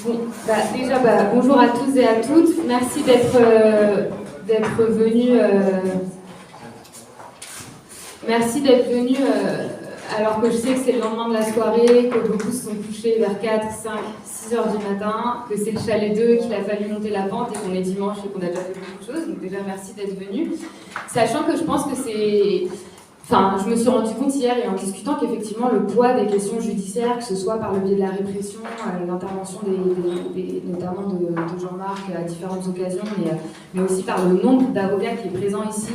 Bon, déjà, bonjour à tous et à toutes. Merci d'être venus. Merci d'être venus alors que je sais que c'est le lendemain de la soirée, que beaucoup se sont couchés vers 4, 5, 6 heures du matin, que c'est le chalet 2, qu'il a fallu monter la pente et qu'on est dimanche et qu'on a déjà fait beaucoup de choses. Donc déjà, merci d'être venus. Sachant que je pense que c'est... Enfin, je me suis rendu compte hier et en discutant qu'effectivement le poids des questions judiciaires, que ce soit par le biais de la répression, l'intervention notamment de Jean-Marc à différentes occasions, mais aussi par le nombre d'avocats qui est présent ici,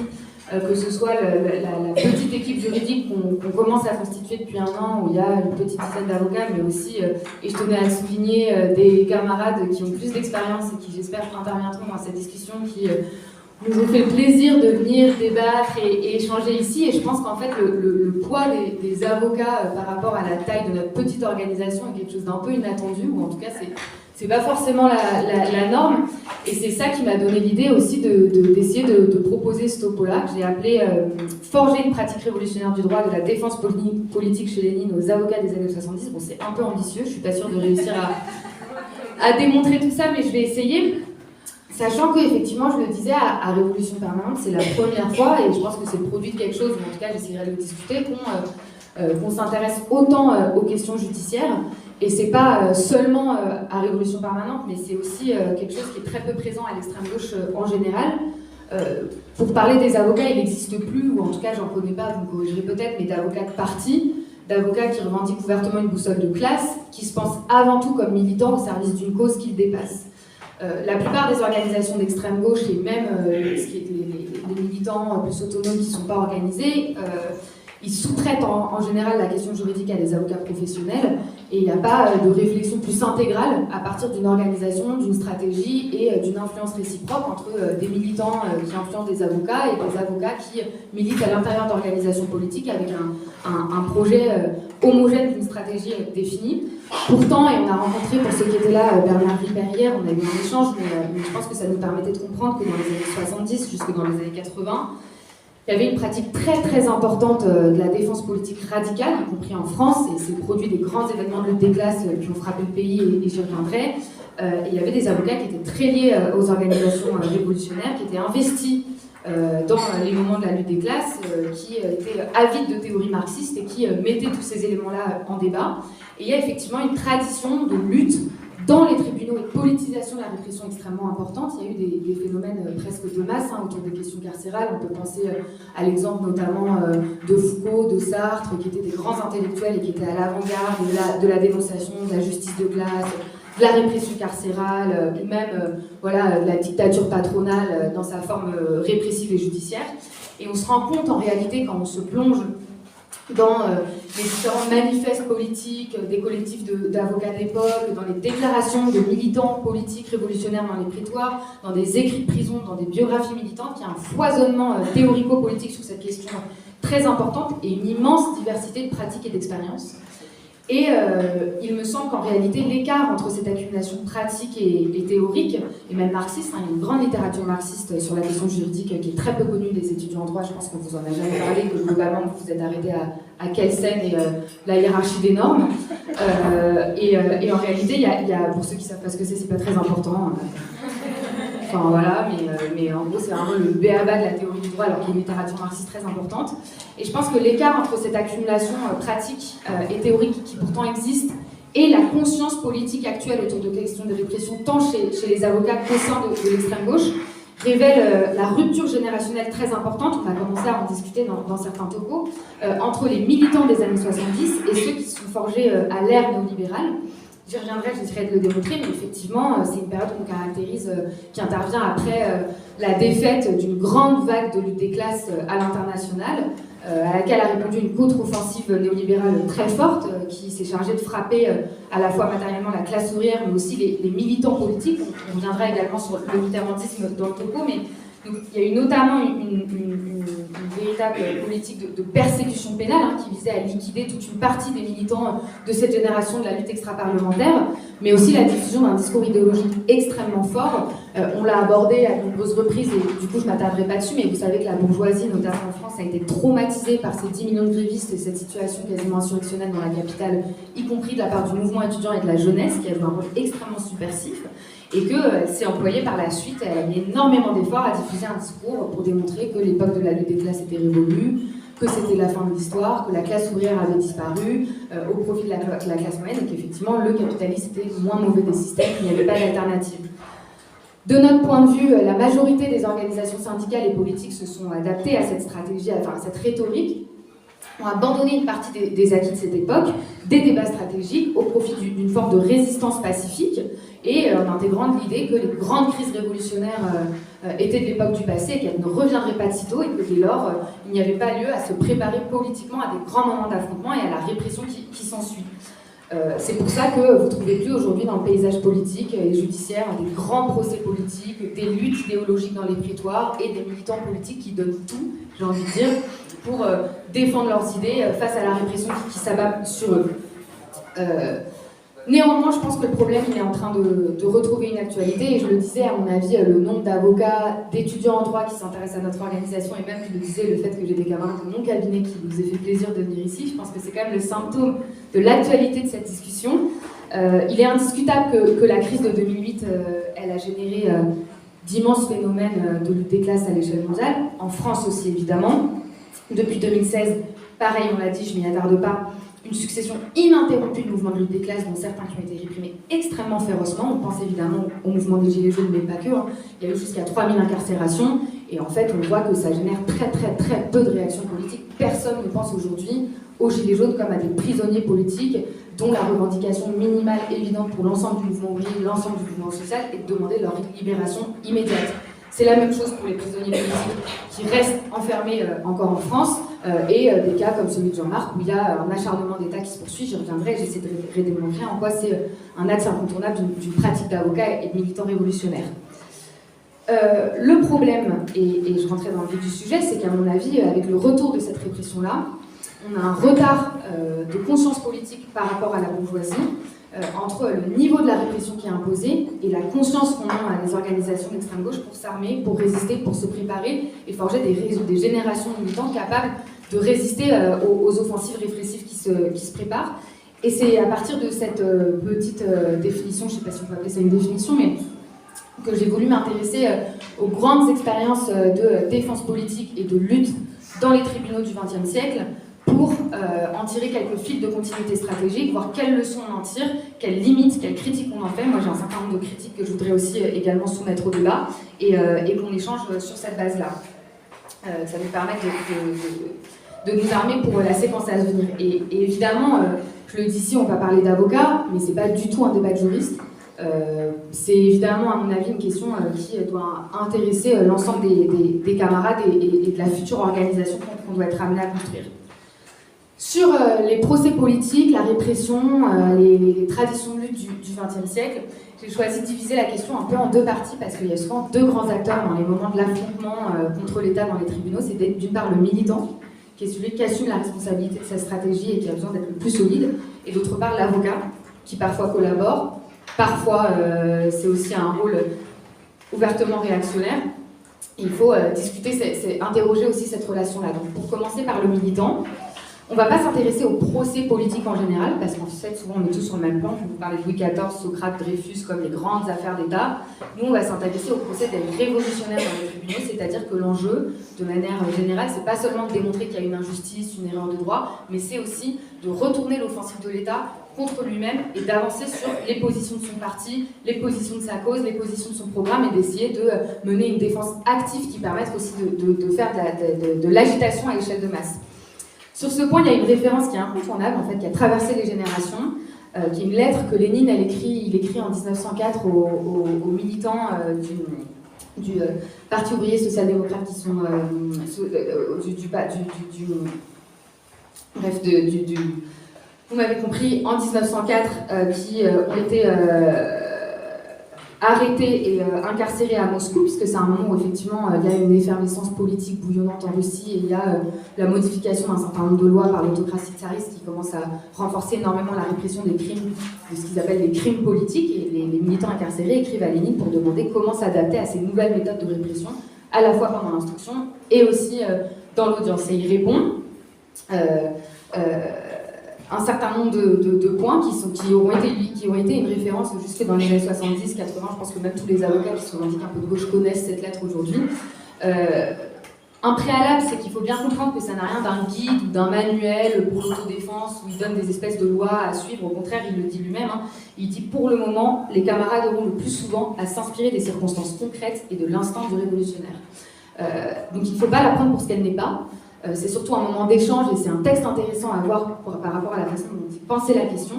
que ce soit la petite équipe juridique qu'on commence à constituer depuis un an, où il y a une petite dizaine d'avocats, mais aussi, et je tenais à souligner, des camarades qui ont plus d'expérience et qui j'espère interviendront dans cette discussion, qui nous ont fait le plaisir de venir débattre et échanger ici. Et je pense qu'en fait, le poids des avocats par rapport à la taille de notre petite organisation est quelque chose d'un peu inattendu, ou en tout cas, c'est pas forcément la norme. Et c'est ça qui m'a donné l'idée aussi d'essayer de proposer ce topo-là, que j'ai appelé Forger une pratique révolutionnaire du droit de la défense politique chez Lénine aux avocats des années 70. Bon, c'est un peu ambitieux, je suis pas sûre de réussir à démontrer tout ça, mais je vais essayer. Sachant qu'effectivement, je le disais, à Révolution Permanente, c'est la première fois, et je pense que c'est le produit de quelque chose, mais en tout cas j'essaierai de le discuter, qu'on s'intéresse autant aux questions judiciaires. Et c'est pas seulement à Révolution Permanente, mais c'est aussi quelque chose qui est très peu présent à l'extrême gauche en général. Pour parler des avocats, il n'existe plus, ou en tout cas j'en connais pas, vous me corrigerez peut-être, mais d'avocats de parti, d'avocats qui revendiquent ouvertement une boussole de classe, qui se pensent avant tout comme militants au service d'une cause qu'ils dépassent. La plupart des organisations d'extrême gauche et même les militants plus autonomes qui ne sont pas organisés, ils sous-traitent en général la question juridique à des avocats professionnels, et il n'y a pas de réflexion plus intégrale à partir d'une organisation, d'une stratégie et d'une influence réciproque entre des militants qui influencent des avocats et des avocats qui militent à l'intérieur d'organisations politiques avec un projet homogène d'une stratégie définie. Pourtant, et on a rencontré, pour ceux qui étaient là, Bernard Ripert hier, on a eu un échange, mais je pense que ça nous permettait de comprendre que dans les années 70 jusque dans les années 80, il y avait une pratique très très importante de la défense politique radicale, y compris en France, et c'est le produit des grands événements de lutte des classes qui ont frappé le pays, et j'y reviendrai. Et il y avait des avocats qui étaient très liés aux organisations révolutionnaires, qui étaient investis dans les moments de la lutte des classes, qui étaient avides de théorie marxiste et qui mettaient tous ces éléments-là en débat. Et il y a effectivement une tradition de lutte dans les tribunaux et de politisation de la répression extrêmement importante. Il y a eu des phénomènes presque de masse autour des questions carcérales. On peut penser à l'exemple notamment de Foucault, de Sartre, qui étaient des grands intellectuels et qui étaient à l'avant-garde de la dénonciation de la justice de classe, de la répression carcérale, ou même de la dictature patronale dans sa forme répressive et judiciaire. Et on se rend compte en réalité, quand on se plonge dans les différents manifestes politiques des collectifs d'avocats d'époque, dans les déclarations de militants politiques révolutionnaires dans les prétoires, dans des écrits de prison, dans des biographies militantes, il y a un foisonnement théorico-politique sur cette question très importante et une immense diversité de pratiques et d'expériences. Et il me semble qu'en réalité, l'écart entre cette accumulation pratique et théorique, et même marxiste, il y a une grande littérature marxiste sur la question juridique qui est très peu connue des étudiants en droit, je pense qu'on vous en a jamais parlé, que globalement vous vous êtes arrêté à Kelsen et la hiérarchie des normes. Et en réalité, il y a, pour ceux qui savent pas ce que c'est pas très important. Enfin voilà, mais en gros c'est vraiment le b.a.-ba de la théorie du droit, alors qu'il y a une littérature marxiste très importante. Et je pense que l'écart entre cette accumulation pratique et théorique qui pourtant existe et la conscience politique actuelle autour de questions de répression, tant chez les avocats qu'au sein de l'extrême gauche, révèle la rupture générationnelle très importante, on a commencé à en discuter dans certains topos, entre les militants des années 70 et ceux qui se sont forgés à l'ère néolibérale. J'y reviendrai, j'essaierai de le démontrer, mais effectivement, c'est une période qu'on caractérise, qui intervient après la défaite d'une grande vague de lutte des classes à l'international, à laquelle a répondu une contre-offensive néolibérale très forte, qui s'est chargée de frapper à la fois matériellement la classe ouvrière, mais aussi les militants politiques. On reviendra également sur le mitterrandisme dans le topo, mais donc, il y a eu notamment une véritable politique de persécution pénale qui visait à liquider toute une partie des militants de cette génération de la lutte extra-parlementaire, mais aussi la diffusion d'un discours idéologique extrêmement fort. On l'a abordé à de nombreuses reprises et du coup je ne m'attarderai pas dessus, mais vous savez que la bourgeoisie, notamment en France, a été traumatisée par ces 10 millions de grévistes et cette situation quasiment insurrectionnelle dans la capitale, y compris de la part du mouvement étudiant et de la jeunesse, qui a joué un rôle extrêmement subversif, et que s'est employée par la suite, elle a mis énormément d'efforts à diffuser un discours pour démontrer que l'époque de la lutte des classes était révolue, que c'était la fin de l'histoire, que la classe ouvrière avait disparu au profit de la classe moyenne, et qu'effectivement le capitalisme était le moins mauvais des systèmes, qu'il n'y avait pas d'alternative. De notre point de vue, la majorité des organisations syndicales et politiques se sont adaptées à cette stratégie, à cette rhétorique, ont abandonné une partie des acquis de cette époque, des débats stratégiques, au profit d'une forme de résistance pacifique, et en intégrant l'idée que les grandes crises révolutionnaires étaient de l'époque du passé et qu'elles ne reviendraient pas de sitôt, et que dès lors, il n'y avait pas lieu à se préparer politiquement à des grands moments d'affrontement et à la répression qui s'ensuit. C'est pour ça que vous ne trouvez plus aujourd'hui dans le paysage politique et judiciaire des grands procès politiques, des luttes idéologiques dans les prétoires et des militants politiques qui donnent tout, j'ai envie de dire, pour défendre leurs idées face à la répression qui s'abat sur eux. Néanmoins, je pense que le problème il est en train de retrouver une actualité, et je le disais, à mon avis, le nombre d'avocats, d'étudiants en droit qui s'intéressent à notre organisation, et même, je le disais, le fait que j'ai des camarades de mon cabinet qui nous aient fait plaisir de venir ici, je pense que c'est quand même le symptôme de l'actualité de cette discussion. Il est indiscutable que la crise de 2008, elle a généré d'immenses phénomènes de lutte des classes à l'échelle mondiale, en France aussi évidemment. Depuis 2016, pareil, on l'a dit, je m'y attarde pas, une succession ininterrompue de mouvements de lutte des classes, dont certains qui ont été réprimés extrêmement férocement. On pense évidemment au mouvement des Gilets jaunes, mais pas que. Il y a eu jusqu'à 3000 incarcérations, et en fait, on voit que ça génère très peu de réactions politiques. Personne ne pense aujourd'hui aux Gilets jaunes comme à des prisonniers politiques, dont la revendication minimale évidente pour l'ensemble du mouvement ouvrier, l'ensemble du mouvement social, est de demander leur libération immédiate. C'est la même chose pour les prisonniers politiques qui restent enfermés encore en France, et des cas comme celui de Jean-Marc où il y a un acharnement d'État qui se poursuit. J'y reviendrai, j'essaie de redémontrer en quoi c'est un axe incontournable d'une pratique d'avocat et de militant révolutionnaire. Le problème, et je rentrais dans le vif du sujet, c'est qu'à mon avis, avec le retour de cette répression-là, on a un retard de conscience politique par rapport à la bourgeoisie, entre le niveau de la répression qui est imposée et la conscience qu'on a à des organisations d'extrême gauche pour s'armer, pour résister, pour se préparer et forger des générations de militants capables de résister aux offensives répressives qui se préparent. Et c'est à partir de cette petite définition, je ne sais pas si on peut appeler ça une définition, mais que j'ai voulu m'intéresser aux grandes expériences de défense politique et de lutte dans les tribunaux du XXe siècle, pour en tirer quelques fils de continuité stratégique, voir quelles leçons on en tire, quelles limites, quelles critiques on en fait. Moi j'ai un certain nombre de critiques que je voudrais aussi également soumettre au débat, et qu'on échange sur cette base-là. Ça nous permet de nous armer pour la séquence à venir. Et évidemment, je le dis ici, on va parler d'avocats, mais c'est pas du tout un débat de juristes. C'est évidemment, à mon avis, une question qui doit intéresser l'ensemble des camarades et de la future organisation qu'on doit être amené à construire. Sur les procès politiques, la répression, les traditions de lutte du XXe siècle, j'ai choisi de diviser la question un peu en deux parties, parce qu'il y a souvent deux grands acteurs dans les moments de l'affrontement contre l'État dans les tribunaux. C'est d'une part le militant, qui est celui qui assume la responsabilité de sa stratégie et qui a besoin d'être le plus solide, et d'autre part l'avocat, qui parfois collabore, parfois c'est aussi un rôle ouvertement réactionnaire. Il faut discuter, interroger aussi cette relation-là. Donc pour commencer par le militant, on ne va pas s'intéresser aux procès politiques en général, parce qu'en fait, souvent, on est tous sur le même plan. Je vais vous parler de Louis XIV, Socrate, Dreyfus, comme les grandes affaires d'État. Nous, on va s'intéresser aux procès des révolutionnaires dans les tribunaux, c'est-à-dire que l'enjeu, de manière générale, c'est pas seulement de démontrer qu'il y a une injustice, une erreur de droit, mais c'est aussi de retourner l'offensive de l'État contre lui-même et d'avancer sur les positions de son parti, les positions de sa cause, les positions de son programme, et d'essayer de mener une défense active qui permette aussi de faire de l'agitation à l'échelle de masse. Sur ce point, il y a une référence qui est incontournable, en fait, qui a traversé les générations, qui est une lettre que Lénine il écrit en 1904 aux militants du Parti ouvrier social-démocrate qui sont vous m'avez compris, en 1904, qui ont été arrêté et incarcéré à Moscou, puisque c'est un moment où effectivement il y a une effervescence politique bouillonnante en Russie et il y a la modification d'un certain nombre de lois par l'autocratie tsariste qui commence à renforcer énormément la répression des crimes, de ce qu'ils appellent les crimes politiques, et les militants incarcérés écrivent à Lénine pour demander comment s'adapter à ces nouvelles méthodes de répression, à la fois pendant l'instruction et aussi dans l'audience. Et il répond un certain nombre de points qui ont été une référence jusque dans les années 70, 80. Je pense que même tous les avocats qui se revendiquent un peu de gauche connaissent cette lettre aujourd'hui. Un préalable, c'est qu'il faut bien comprendre que ça n'a rien d'un guide ou d'un manuel pour l'autodéfense où il donne des espèces de lois à suivre. Au contraire, il le dit lui-même. Il dit pour le moment, les camarades auront le plus souvent à s'inspirer des circonstances concrètes et de l'instinct du révolutionnaire. Donc il ne faut pas la prendre pour ce qu'elle n'est pas. C'est surtout un moment d'échange et c'est un texte intéressant à voir par rapport à la façon dont il pensait la question.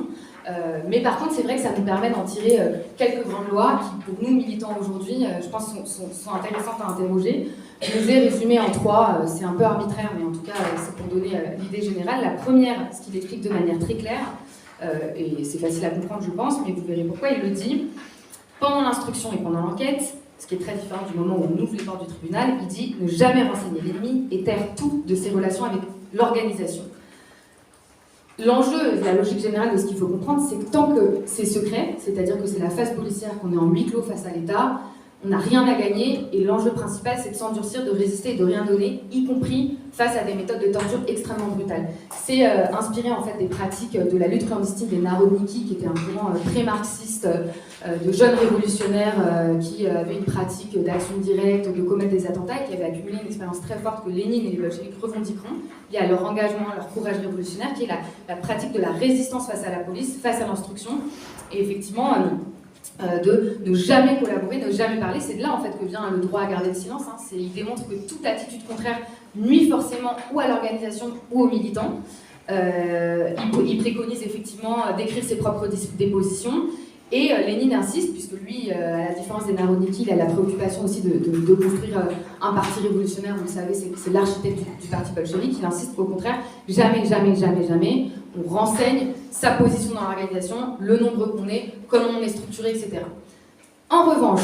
Mais par contre, c'est vrai que ça nous permet d'en tirer quelques grandes lois qui, pour nous militants aujourd'hui, je pense sont intéressantes à interroger. Je les ai résumées en 3, c'est un peu arbitraire, mais en tout cas, c'est pour donner l'idée générale. La première, ce qu'il explique de manière très claire, et c'est facile à comprendre, je pense, mais vous verrez pourquoi il le dit. Pendant l'instruction et pendant l'enquête, ce qui est très différent du moment où on ouvre les portes du tribunal, il dit ne jamais renseigner l'ennemi et taire tout de ses relations avec l'organisation. L'enjeu, la logique générale de ce qu'il faut comprendre, c'est que tant que c'est secret, c'est-à-dire que c'est la phase policière, qu'on est en huis clos face à l'État, on n'a rien à gagner, et l'enjeu principal, c'est de s'endurcir, de résister et de rien donner, y compris face à des méthodes de torture extrêmement brutales. C'est inspiré en fait des pratiques de la lutte clandestine des Narodniki, qui était un courant pré-marxiste de jeunes révolutionnaires qui avaient une pratique d'action directe, de commettre des attentats, et qui avaient accumulé une expérience très forte que Lénine et les bolcheviks revendiqueront, liée à leur engagement, à leur courage révolutionnaire, qui est la pratique de la résistance face à la police, face à l'instruction, et effectivement de ne jamais collaborer, ne jamais parler. C'est de là en fait que vient le droit à garder le silence. Il démontre que toute attitude contraire nuit forcément ou à l'organisation ou aux militants. Il préconise effectivement d'écrire ses propres dépositions. Et Lénine insiste, puisque lui, à la différence des Narodniki, il a la préoccupation aussi de construire un parti révolutionnaire. Vous le savez, c'est l'architecte du parti bolchevique. Il insiste qu'au contraire, jamais on renseigne sa position dans l'organisation, le nombre qu'on est, comment on est structuré, etc. En revanche,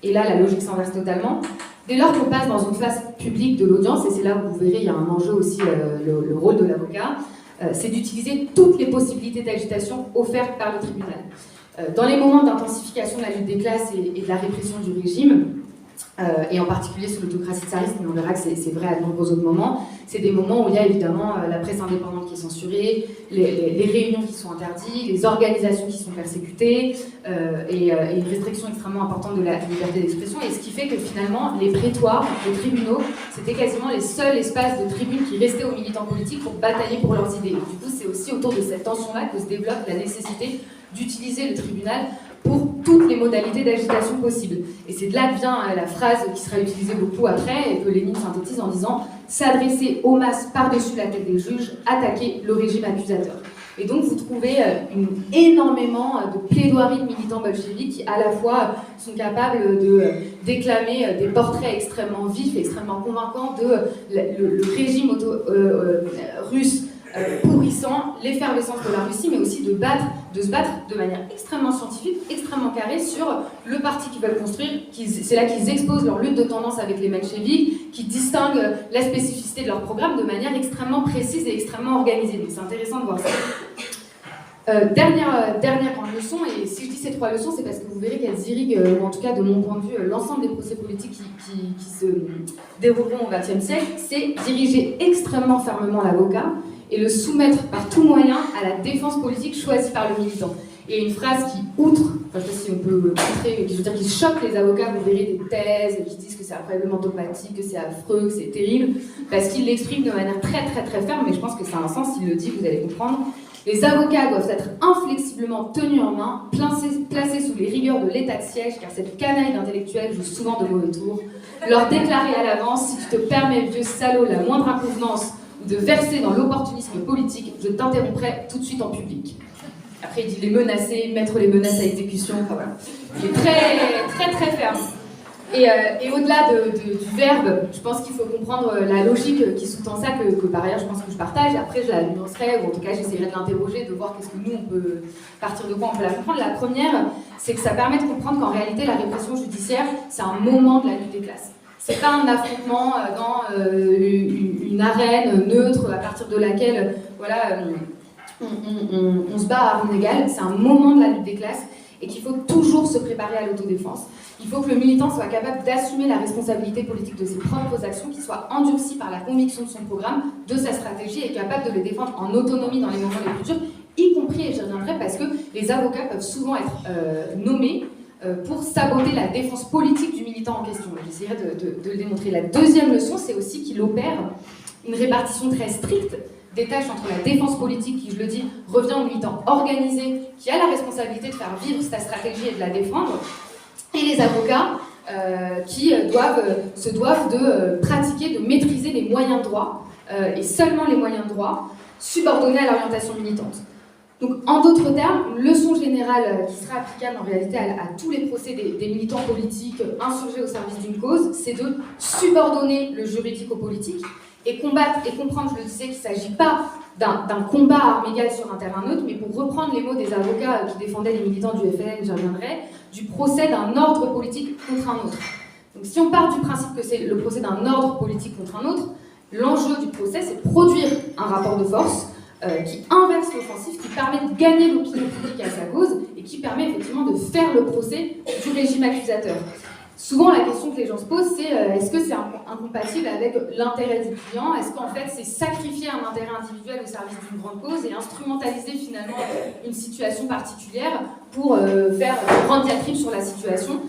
et là la logique s'inverse totalement, dès lors qu'on passe dans une phase publique de l'audience, et c'est là où vous verrez, il y a un enjeu aussi, le rôle de l'avocat, c'est d'utiliser toutes les possibilités d'agitation offertes par le tribunal. Dans les moments d'intensification de la lutte des classes et de la répression du régime, et en particulier sous l'autocratie tsariste, mais on verra que c'est vrai à de nombreux autres moments, c'est des moments où il y a évidemment la presse indépendante qui est censurée, les réunions qui sont interdites, les organisations qui sont persécutées, et une restriction extrêmement importante de la liberté d'expression, et ce qui fait que finalement, les prétoires, les tribunaux, c'était quasiment les seuls espaces de tribune qui restaient aux militants politiques pour batailler pour leurs idées. Et du coup, c'est aussi autour de cette tension-là que se développe la nécessité d'utiliser le tribunal pour toutes les modalités d'agitation possibles. Et c'est de là que vient la phrase qui sera utilisée beaucoup après, et que Lénine synthétise en disant « s'adresser aux masses par-dessus la tête des juges, attaquer le régime accusateur ». Et donc vous trouvez énormément de plaidoiries de militants bolcheviques qui à la fois sont capables de déclamer des portraits extrêmement vifs, extrêmement convaincants de le régime russe pourrissant, l'effervescence de la Russie, mais aussi de se battre de manière extrêmement scientifique, extrêmement carrée sur le parti qu'ils veulent construire. C'est là qu'ils exposent leur lutte de tendance avec les mencheviks, qui distinguent la spécificité de leur programme de manière extrêmement précise et extrêmement organisée. Donc c'est intéressant de voir ça. Dernière grande leçon, et si je dis ces 3 leçons, c'est parce que vous verrez qu'elles irriguent, ou en tout cas de mon point de vue, l'ensemble des procès politiques qui se dérouleront au XXe siècle, c'est diriger extrêmement fermement l'avocat et le soumettre par tout moyen à la défense politique choisie par le militant. Et une phrase qui outre, enfin je sais pas si on peut outrer, je veux dire qui choque les avocats, vous verrez des thèses qui disent que c'est incroyablement dogmatique, que c'est affreux, que c'est terrible, parce qu'il l'exprime de manière très ferme, mais je pense que ça a un sens, s'il le dit, vous allez comprendre. Les avocats doivent être inflexiblement tenus en main, placés sous les rigueurs de l'état de siège, car cette canaille d'intellectuels joue souvent de mauvais tours. Leur déclarer à l'avance, si tu te permets, vieux salaud, la moindre inconvenance ou de verser dans l'opportunisme politique, je t'interromprai tout de suite en public. Après, il dit les menacer, mettre les menaces à exécution, enfin voilà. Il est très ferme. Et au-delà du verbe, je pense qu'il faut comprendre la logique qui sous-tend ça, que par ailleurs je pense que je partage. Après, je la nuancerai, ou en tout cas j'essaierai de l'interroger, de voir qu'est-ce que nous, on peut partir de quoi on peut la comprendre. La première, c'est que ça permet de comprendre qu'en réalité, la répression judiciaire, c'est un moment de la lutte des classes. C'est pas un affrontement dans une arène neutre à partir de laquelle voilà, on se bat à armes égales. C'est un moment de la lutte des classes et qu'il faut toujours se préparer à l'autodéfense. Il faut que le militant soit capable d'assumer la responsabilité politique de ses propres actions, qu'il soit endurci par la conviction de son programme, de sa stratégie, et capable de les défendre en autonomie dans les moments les plus durs, y compris, et j'y reviendrai, parce que les avocats peuvent souvent être nommés pour saboter la défense politique du militant en question. J'essaierai de le démontrer. La deuxième leçon, c'est aussi qu'il opère une répartition très stricte des tâches entre la défense politique, qui, je le dis, revient au militant organisé, qui a la responsabilité de faire vivre sa stratégie et de la défendre, et les avocats qui se doivent de pratiquer, de maîtriser les moyens de droit, et seulement les moyens de droit, subordonnés à l'orientation militante. Donc, en d'autres termes, une leçon générale qui sera applicable en réalité à tous les procès des militants politiques insurgés au service d'une cause, c'est de subordonner le juridique au politique et combattre et comprendre, je le disais, qu'il ne s'agit pas d'un combat à armes égales sur un terrain neutre, mais pour reprendre les mots des avocats qui défendaient les militants du FLN, j'y reviendrai, du procès d'un ordre politique contre un autre. Donc si on part du principe que c'est le procès d'un ordre politique contre un autre, l'enjeu du procès, c'est de produire un rapport de force qui inverse l'offensif, qui permet de gagner l'opinion publique à sa cause et qui permet effectivement de faire le procès du régime accusateur. Souvent, la question que les gens se posent, c'est est-ce que c'est incompatible avec l'intérêt du client? Est-ce qu'en fait, c'est sacrifier un intérêt individuel au service d'une grande cause et instrumentaliser finalement une situation particulière pour faire rendre diatribe sur la situation?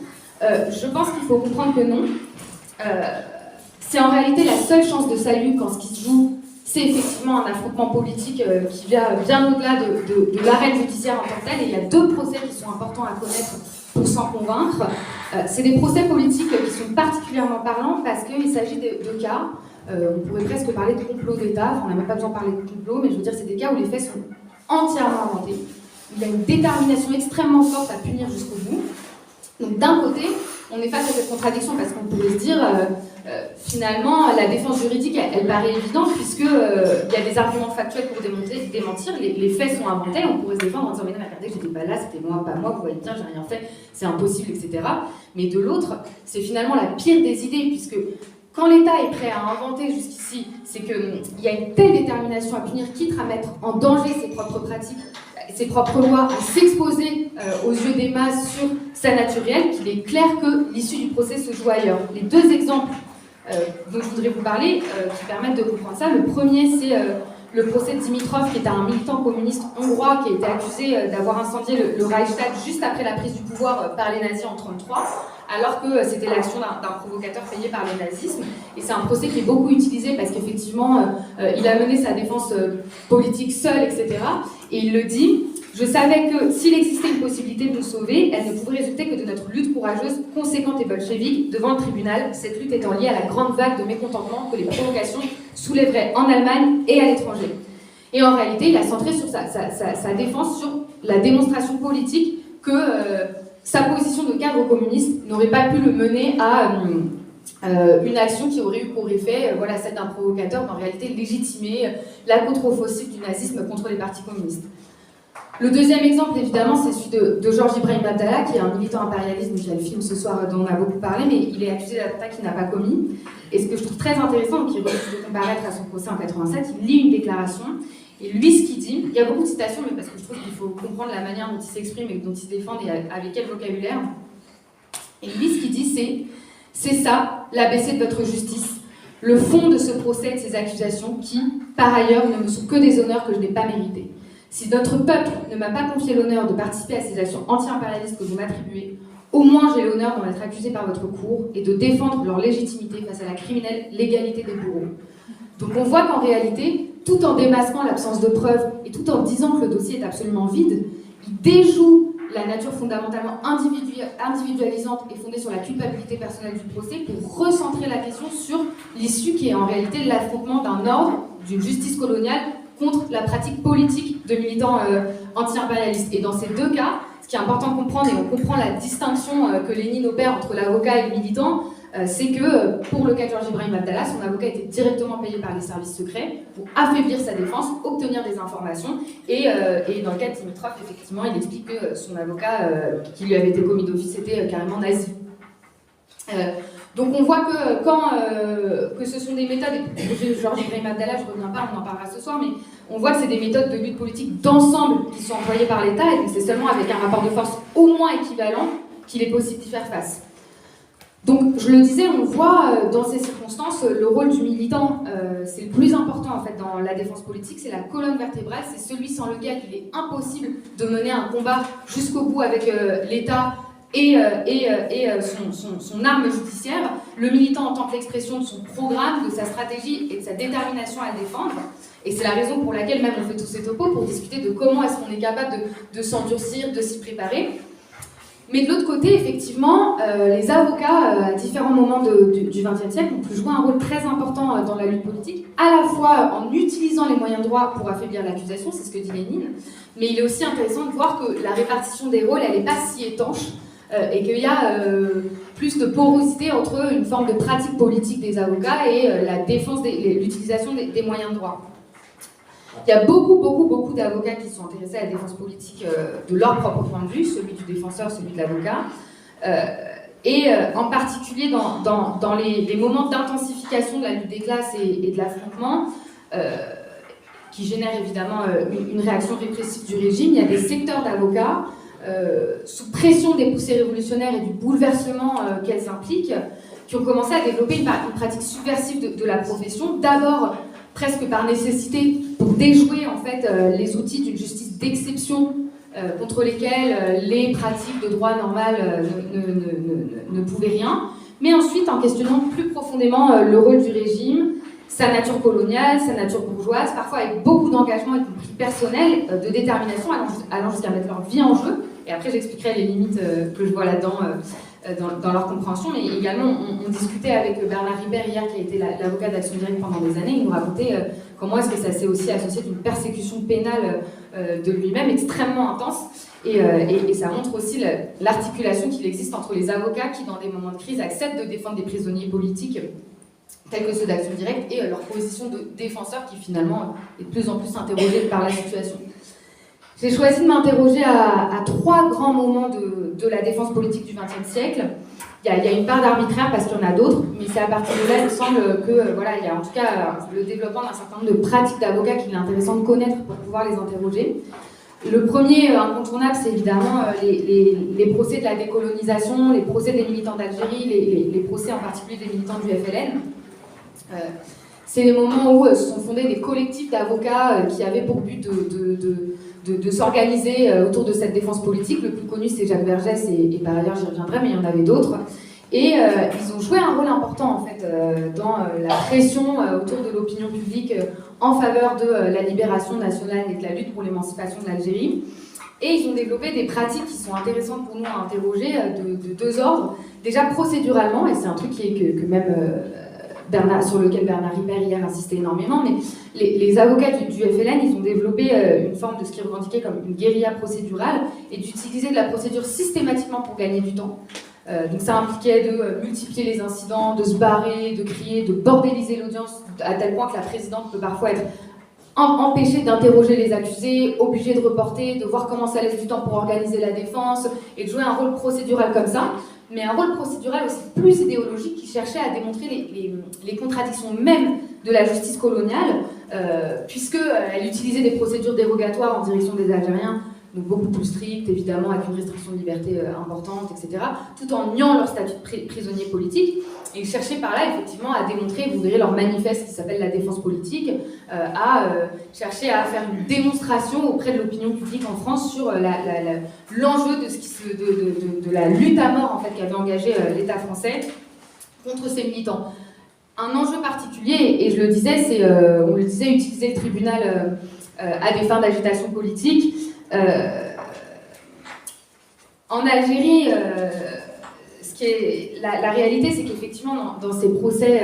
Je pense qu'il faut comprendre que non. C'est en réalité la seule chance de salut quand ce qui se joue, c'est effectivement un affrontement politique qui va bien au-delà de l'arène judiciaire en tant que telle. Et il y a deux procès qui sont importants à connaître pour s'en convaincre. C'est des procès politiques qui sont particulièrement parlants parce qu'il s'agit de cas, on pourrait presque parler de complot d'État, enfin, on n'a même pas besoin de parler de complot, mais je veux dire c'est des cas où les faits sont entièrement inventés. Il y a une détermination extrêmement forte à punir jusqu'au bout. Donc d'un côté, on est face à cette contradiction parce qu'on pourrait se dire finalement la défense juridique elle paraît évidente puisque il y a des arguments factuels pour démentir, les faits sont inventés, on pourrait se défendre en disant mais non, regardez, j'étais pas là, c'était moi, pas moi, vous voyez bien, j'ai rien fait, c'est impossible, etc. Mais de l'autre, c'est finalement la pire des idées puisque quand l'État est prêt à inventer jusqu'ici, c'est qu'il y a une telle détermination à punir, quitte à mettre en danger ses propres pratiques, ses propres lois, à s'exposer aux yeux des masses sur sa nature réelle, qu'il est clair que l'issue du procès se joue ailleurs. Les deux exemples dont je voudrais vous parler, qui permettent de comprendre ça, le premier c'est le procès de Dimitrov, qui est un militant communiste hongrois qui a été accusé d'avoir incendié le Reichstag juste après la prise du pouvoir par les nazis en 1933, alors que c'était l'action d'un provocateur payé par le nazisme. Et c'est un procès qui est beaucoup utilisé parce qu'effectivement, il a mené sa défense politique seul, etc. Et il le dit, je savais que s'il existait une possibilité de nous sauver, elle ne pouvait résulter que de notre lutte courageuse, conséquente et bolchevique devant le tribunal, cette lutte étant liée à la grande vague de mécontentement que les provocations soulèveraient en Allemagne et à l'étranger. Et en réalité, il a centré sur sa défense sur la démonstration politique que sa position de cadre communiste n'aurait pas pu le mener à une action qui aurait eu pour effet celle d'un provocateur, mais en réalité légitimer la contre-offensive du nazisme contre les partis communistes. Le deuxième exemple, évidemment, c'est celui de Georges Ibrahim Abdallah, qui est un militant impérialiste, il y a le film ce soir dont on a beaucoup parlé, mais il est accusé d'attentat qu'il n'a pas commis. Et ce que je trouve très intéressant, qui refuse de comparaître à son procès en 87, il lit une déclaration, et lui, ce qu'il dit, il y a beaucoup de citations, mais parce que je trouve qu'il faut comprendre la manière dont il s'exprime et dont il se défend et avec quel vocabulaire. Et lui, ce qu'il dit, c'est ça, l'ABC de votre justice, le fond de ce procès et de ces accusations qui, par ailleurs, ne me sont que des honneurs que je n'ai pas mérités. Si notre peuple ne m'a pas confié l'honneur de participer à ces actions anti-impérialistes que vous m'attribuez, au moins j'ai l'honneur d'en être accusé par votre cour et de défendre leur légitimité face à la criminelle légalité des bourreaux. Donc on voit qu'en réalité, tout en démasquant l'absence de preuves et tout en disant que le dossier est absolument vide, il déjoue la nature fondamentalement individualisante et fondée sur la culpabilité personnelle du procès pour recentrer la question sur l'issue qui est en réalité l'affrontement d'un ordre, d'une justice coloniale contre la pratique politique de militants anti-impérialistes. Et dans ces deux cas, ce qui est important de comprendre, et on comprend la distinction que Lénine opère entre l'avocat et le militant, c'est que pour le cas de Georges Ibrahim Abdallah, son avocat était directement payé par les services secrets pour affaiblir sa défense, obtenir des informations, et dans le cas de Dimitrov, effectivement, il explique que son avocat, qui lui avait été commis d'office, était carrément nazi. Donc on voit que ce sont des méthodes, et Georges Ibrahim Abdallah, je ne reviens pas, on en parlera ce soir, mais on voit que c'est des méthodes de lutte politique d'ensemble qui sont employées par l'État, et donc c'est seulement avec un rapport de force au moins équivalent qu'il est possible d'y faire face. Donc je le disais, on voit dans ces circonstances le rôle du militant, c'est le plus important en fait dans la défense politique, c'est la colonne vertébrale, c'est celui sans lequel il est impossible de mener un combat jusqu'au bout avec l'État et son arme judiciaire. Le militant en tant que l'expression de son programme, de sa stratégie et de sa détermination à le défendre. Et c'est la raison pour laquelle même on fait tous ces topos, pour discuter de comment est-ce qu'on est capable de s'endurcir, de s'y préparer. Mais de l'autre côté, effectivement, les avocats, à différents moments du XXe siècle, ont pu jouer un rôle très important dans la lutte politique, à la fois en utilisant les moyens de droit pour affaiblir l'accusation, c'est ce que dit Lénine, mais il est aussi intéressant de voir que la répartition des rôles, elle n'est pas si étanche, et qu'il y a plus de porosité entre une forme de pratique politique des avocats et la défense, l'utilisation des moyens de droit. Il y a beaucoup d'avocats qui sont intéressés à la défense politique de leur propre point de vue, celui du défenseur, celui de l'avocat, en particulier dans les moments d'intensification de la lutte des classes et de l'affrontement, qui génèrent évidemment une réaction répressive du régime. Il y a des secteurs d'avocats, sous pression des poussées révolutionnaires et du bouleversement qu'elles impliquent, qui ont commencé à développer une pratique subversive de la profession, d'abord presque par nécessité, pour déjouer en fait les outils d'une justice d'exception contre lesquels les pratiques de droit normal ne pouvaient rien, mais ensuite en questionnant plus profondément le rôle du régime, sa nature coloniale, sa nature bourgeoise, parfois avec beaucoup d'engagement, y compris personnel, de détermination, allant jusqu'à mettre leur vie en jeu. Et après j'expliquerai les limites que je vois là-dedans dans leur compréhension. Mais également, on discutait avec Bernard Ribert hier, qui a été l'avocat d'Action Directe pendant des années. Il nous racontait comment est-ce que ça s'est aussi associé d'une persécution pénale de lui-même extrêmement intense. Et ça montre aussi l'articulation qu'il existe entre les avocats qui, dans des moments de crise, acceptent de défendre des prisonniers politiques tels que ceux d'Action Directe, et leur position de défenseur qui finalement est de plus en plus interrogée par la situation. J'ai choisi de m'interroger à trois grands moments de la défense politique du XXe siècle. Il y a une part d'arbitraire parce qu'il y en a d'autres, mais c'est à partir de là, il me semble que voilà, il y a en tout cas le développement d'un certain nombre de pratiques d'avocats qu'il est intéressant de connaître pour pouvoir les interroger. Le premier incontournable, c'est évidemment les procès de la décolonisation, les procès des militants d'Algérie, les procès en particulier des militants du FLN. C'est les moments où se sont fondés des collectifs d'avocats qui avaient pour but de s'organiser autour de cette défense politique. Le plus connu, c'est Jacques Vergès, et par ailleurs, j'y reviendrai, mais il y en avait d'autres. Et ils ont joué un rôle important, en fait, dans la pression autour de l'opinion publique en faveur de la libération nationale et de la lutte pour l'émancipation de l'Algérie. Et ils ont développé des pratiques qui sont intéressantes pour nous à interroger, de deux ordres. Déjà, procéduralement, et c'est un truc que même... sur lequel Bernard Ribert hier insistait énormément, mais les avocats du FLN, ils ont développé une forme de ce qu'ils revendiquaient comme une guérilla procédurale, et d'utiliser de la procédure systématiquement pour gagner du temps. Donc ça impliquait de multiplier les incidents, de se barrer, de crier, de bordéliser l'audience, à tel point que la présidente peut parfois être empêchée d'interroger les accusés, obligée de reporter, de voir comment ça laisse du temps pour organiser la défense, et de jouer un rôle procédural comme ça. Mais un rôle procédural aussi plus idéologique qui cherchait à démontrer les contradictions mêmes de la justice coloniale, puisqu'elle utilisait des procédures dérogatoires en direction des Algériens, donc beaucoup plus strictes, évidemment, avec une restriction de liberté importante, etc., tout en niant leur statut de prisonnier politique. Et ils cherchaient par là, effectivement, à démontrer, vous verrez leur manifeste qui s'appelle la défense politique, à chercher à faire une démonstration auprès de l'opinion publique en France sur l'enjeu de la lutte à mort, en fait, qu'avait engagé l'État français contre ces militants. Un enjeu particulier, et je le disais, c'est, on le disait, utiliser le tribunal à des fins d'agitation politique. En Algérie, la réalité, c'est qu'effectivement, dans ces procès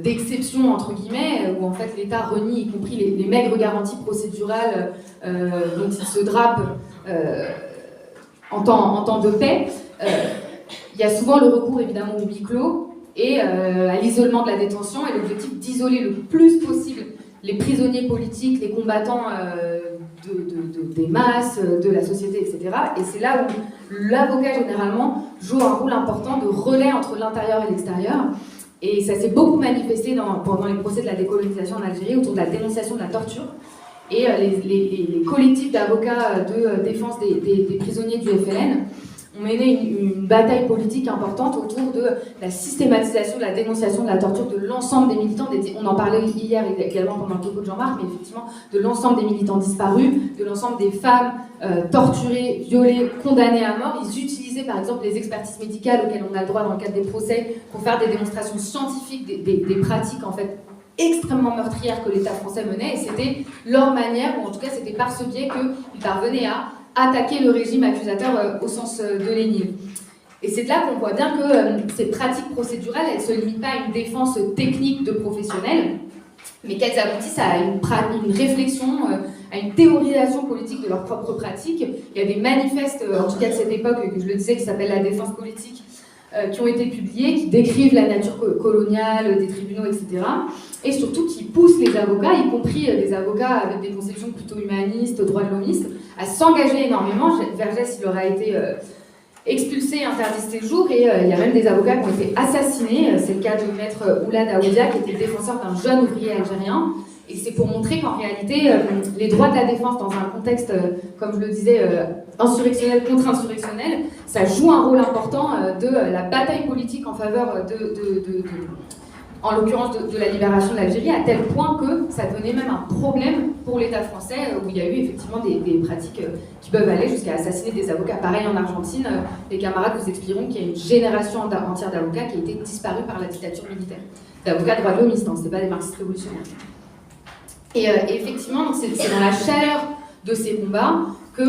d'exception, entre guillemets, où en fait l'État renie, y compris les maigres garanties procédurales dont il se drape en temps de paix, il y a souvent le recours évidemment au huis clos et à l'isolement de la détention et l'objectif d'isoler le plus possible les prisonniers politiques, les combattants des masses, de la société, etc. Et c'est là où l'avocat généralement joue un rôle important de relais entre l'intérieur et l'extérieur. Et ça s'est beaucoup manifesté pendant les procès de la décolonisation en Algérie autour de la dénonciation de la torture. Et les collectifs d'avocats de défense des prisonniers du FLN ont mené une bataille politique importante autour de la systématisation, de la dénonciation de la torture de l'ensemble des militants. On en parlait hier également pendant le topo de Jean-Marc, mais effectivement de l'ensemble des militants disparus, de l'ensemble des femmes torturées, violées, condamnées à mort. Ils utilisaient par exemple les expertises médicales auxquelles on a le droit dans le cadre des procès pour faire des démonstrations scientifiques des pratiques en fait extrêmement meurtrières que l'État français menait, et c'était leur manière, ou en tout cas c'était par ce biais qu'ils parvenaient à attaquer le régime accusateur au sens de Lénine. Et c'est de là qu'on voit bien que ces pratiques procédurales, elles ne se limitent pas à une défense technique de professionnels, mais qu'elles aboutissent à une réflexion, à une théorisation politique de leurs propres pratiques. Il y a des manifestes, en tout cas de cette époque, que je le disais, qui s'appellent La défense politique, qui ont été publiés, qui décrivent la nature coloniale des tribunaux, etc. Et surtout qui poussent les avocats, y compris des avocats avec des conceptions plutôt humanistes, droits de l'homiste, à s'engager énormément. Vergès, il leur a été expulsé, interdit de séjour, et il y a même des avocats qui ont été assassinés. C'est le cas de maître Oulad Aoudia, qui était le défenseur d'un jeune ouvrier algérien. Et c'est pour montrer qu'en réalité, les droits de la défense dans un contexte, comme je le disais, insurrectionnel, contre-insurrectionnel, ça joue un rôle important de la bataille politique en faveur en l'occurrence de la libération de l'Algérie, à tel point que ça devenait même un problème pour l'État français, où il y a eu effectivement des pratiques qui peuvent aller jusqu'à assassiner des avocats. Pareil en Argentine, les camarades vous expliqueront qu'il y a une génération entière d'avocats qui a été disparue par la dictature militaire. D'avocats droits de l'homiste, hein, c'est pas des marxistes révolutionnaires. Et effectivement, c'est dans la chaleur de ces combats que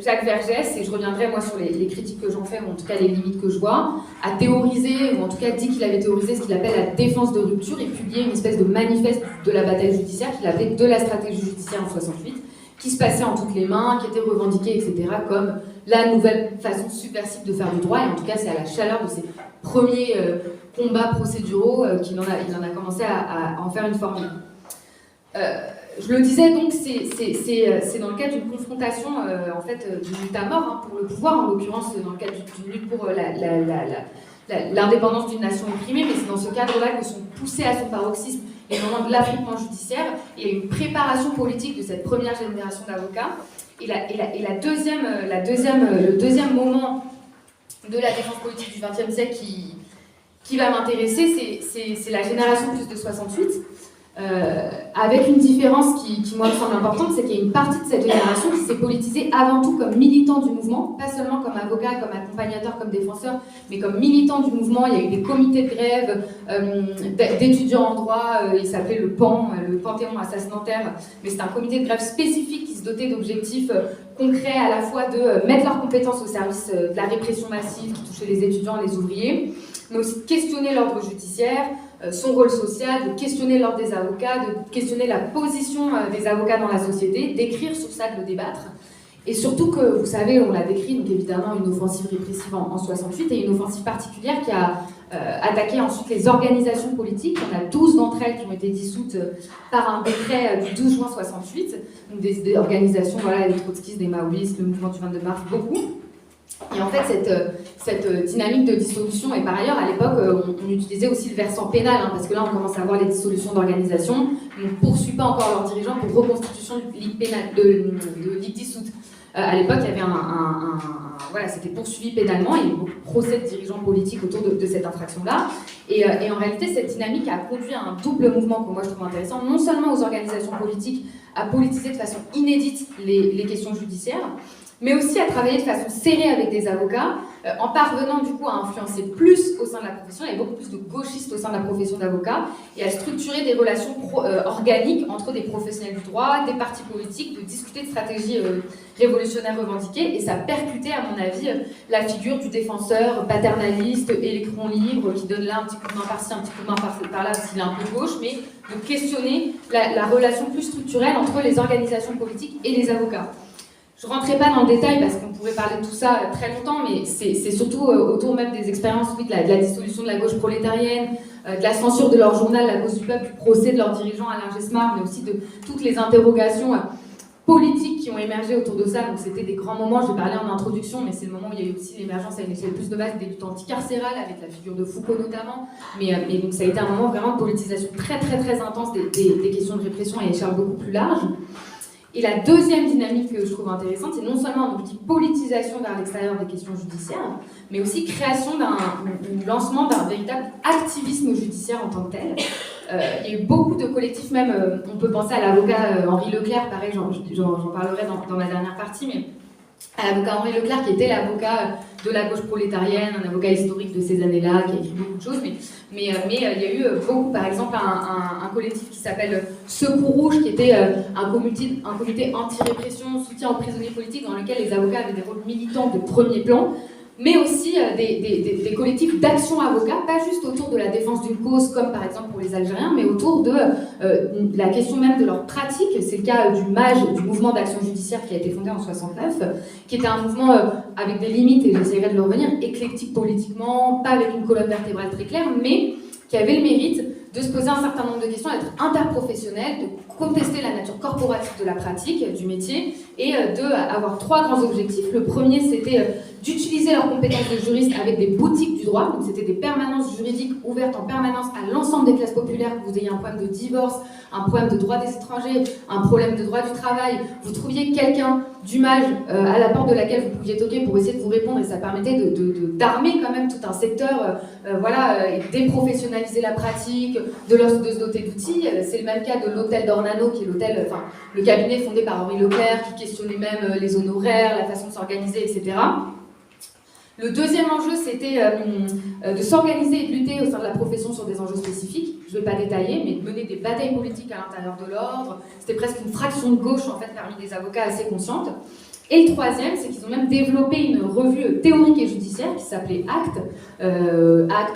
Jacques Vergès, et je reviendrai moi sur les critiques que j'en fais, ou en tout cas les limites que je vois, a théorisé, ou en tout cas dit qu'il avait théorisé ce qu'il appelle la défense de rupture, et publié une espèce de manifeste de la bataille judiciaire qu'il appelait de la stratégie judiciaire en 68, qui se passait en toutes les mains, qui était revendiquée, etc., comme la nouvelle façon subversive de faire du droit. Et en tout cas, c'est à la chaleur de ces premiers combats procéduraux qu'il en a commencé à en faire une formule. Je le disais donc, c'est dans le cadre d'une confrontation, en fait, d'une lutte à mort hein, pour le pouvoir, en l'occurrence dans le cadre d'une lutte pour l'indépendance d'une nation opprimée, mais c'est dans ce cadre-là que sont poussés à son paroxysme les moments de l'affriquement judiciaire. Il y a une préparation politique de cette première génération d'avocats. Et le deuxième moment de la défense politique du XXe siècle qui va m'intéresser, c'est la génération plus de 68. Avec une différence qui moi me semble importante, c'est qu'il y a une partie de cette génération qui s'est politisée avant tout comme militant du mouvement, pas seulement comme avocat, comme accompagnateur, comme défenseur, mais comme militant du mouvement. Il y a eu des comités de grève d'étudiants en droit, il s'appelait le PAN, le Panthéon assassinataire, mais c'est un comité de grève spécifique qui se dotait d'objectifs concrets à la fois de mettre leurs compétences au service de la répression massive qui touchait les étudiants et les ouvriers, mais aussi de questionner l'ordre judiciaire, son rôle social, de questionner l'ordre des avocats, de questionner la position des avocats dans la société, d'écrire sur ça, de le débattre. Et surtout que, vous savez, on l'a décrit, donc évidemment une offensive répressive en 68 et une offensive particulière qui a attaqué ensuite les organisations politiques. Il y en a 12 d'entre elles qui ont été dissoutes par un décret du 12 juin 68, donc des organisations, voilà, les trotskistes, des maoïstes, le mouvement du 22 mars, beaucoup. Et en fait, cette dynamique de dissolution, et par ailleurs, à l'époque, on utilisait aussi le versant pénal, hein, parce que là, on commence à voir les dissolutions d'organisations, on ne poursuit pas encore leurs dirigeants pour reconstitution de ligue pénale, de ligue dissoute. À l'époque, il y avait voilà, c'était poursuivi pénalement, il y a eu beaucoup de procès de dirigeants politiques autour de cette infraction-là. Et en réalité, cette dynamique a conduit à un double mouvement que moi je trouve intéressant, non seulement aux organisations politiques à politiser de façon inédite les questions judiciaires, mais aussi à travailler de façon serrée avec des avocats, en parvenant du coup à influencer plus au sein de la profession, il y a beaucoup plus de gauchistes au sein de la profession d'avocat, et à structurer des relations organiques entre des professionnels du droit, des partis politiques, de discuter de stratégies révolutionnaires revendiquées, et ça percutait à mon avis la figure du défenseur paternaliste, électron libre, qui donne là un petit coup de main par-ci, un petit coup de main par-là, parce qu'il est un peu gauche, mais de questionner la relation plus structurelle entre les organisations politiques et les avocats. Je ne rentrerai pas dans le détail parce qu'on pourrait parler de tout ça très longtemps, mais c'est surtout autour même des expériences oui, de la dissolution de la gauche prolétarienne, de la censure de leur journal, La Cause du Peuple, du procès de leur dirigeant Alain Gesmar, mais aussi de toutes les interrogations politiques qui ont émergé autour de ça. Donc c'était des grands moments, je vais parler en introduction, mais c'est le moment où il y a eu aussi l'émergence à une échelle plus de base des luttes anticarcérales, avec la figure de Foucault notamment. Mais donc ça a été un moment vraiment de politisation très très très intense des questions de répression à échelle beaucoup plus large. Et la deuxième dynamique que je trouve intéressante, c'est non seulement une politisation vers l'extérieur des questions judiciaires, mais aussi création lancement d'un véritable activisme judiciaire en tant que tel. Il y a eu beaucoup de collectifs, même, on peut penser à l'avocat Henri Leclerc, pareil, j'en parlerai dans ma dernière partie, mais à l'avocat Henri Leclerc, qui était l'avocat de la gauche prolétarienne, un avocat historique de ces années-là, qui a écrit beaucoup de choses, mais il y a eu beaucoup, par exemple, un collectif qui s'appelle Secours Rouge, qui était un comité anti-répression, soutien aux prisonniers politiques, dans lequel les avocats avaient des rôles militants de premier plan, mais aussi des collectifs d'action avocats, pas juste autour de la défense d'une cause, comme par exemple pour les Algériens, mais autour de la question même de leur pratique. C'est le cas du MAJ, du mouvement d'action judiciaire qui a été fondé en 69, qui était un mouvement avec des limites, et j'essaierai de le revenir, éclectique politiquement, pas avec une colonne vertébrale très claire, mais qui avait le mérite de se poser un certain nombre de questions, d'être interprofessionnel, de contester la nature corporative de la pratique, du métier, et d'avoir trois grands objectifs. Le premier, c'était d'utiliser leurs compétences de juristes avec des boutiques du droit, donc c'était des permanences juridiques ouvertes en permanence à l'ensemble des classes populaires, que vous ayez un problème de divorce, un problème de droit des étrangers, un problème de droit du travail, vous trouviez quelqu'un du MAJ à la porte de laquelle vous pouviez toquer pour essayer de vous répondre, et ça permettait d'armer quand même tout un secteur, et déprofessionnaliser la pratique, de se doter d'outils. C'est le même cas de l'hôtel d'Ornano, qui est le cabinet fondé par Henri Leclerc, qui questionnait même les honoraires, la façon de s'organiser, etc. Le deuxième enjeu, c'était de s'organiser et de lutter au sein de la profession sur des enjeux spécifiques. Je ne vais pas détailler, mais de mener des batailles politiques à l'intérieur de l'ordre. C'était presque une fraction de gauche, en fait, parmi des avocats assez conscientes. Et le troisième, c'est qu'ils ont même développé une revue théorique et judiciaire qui s'appelait Actes,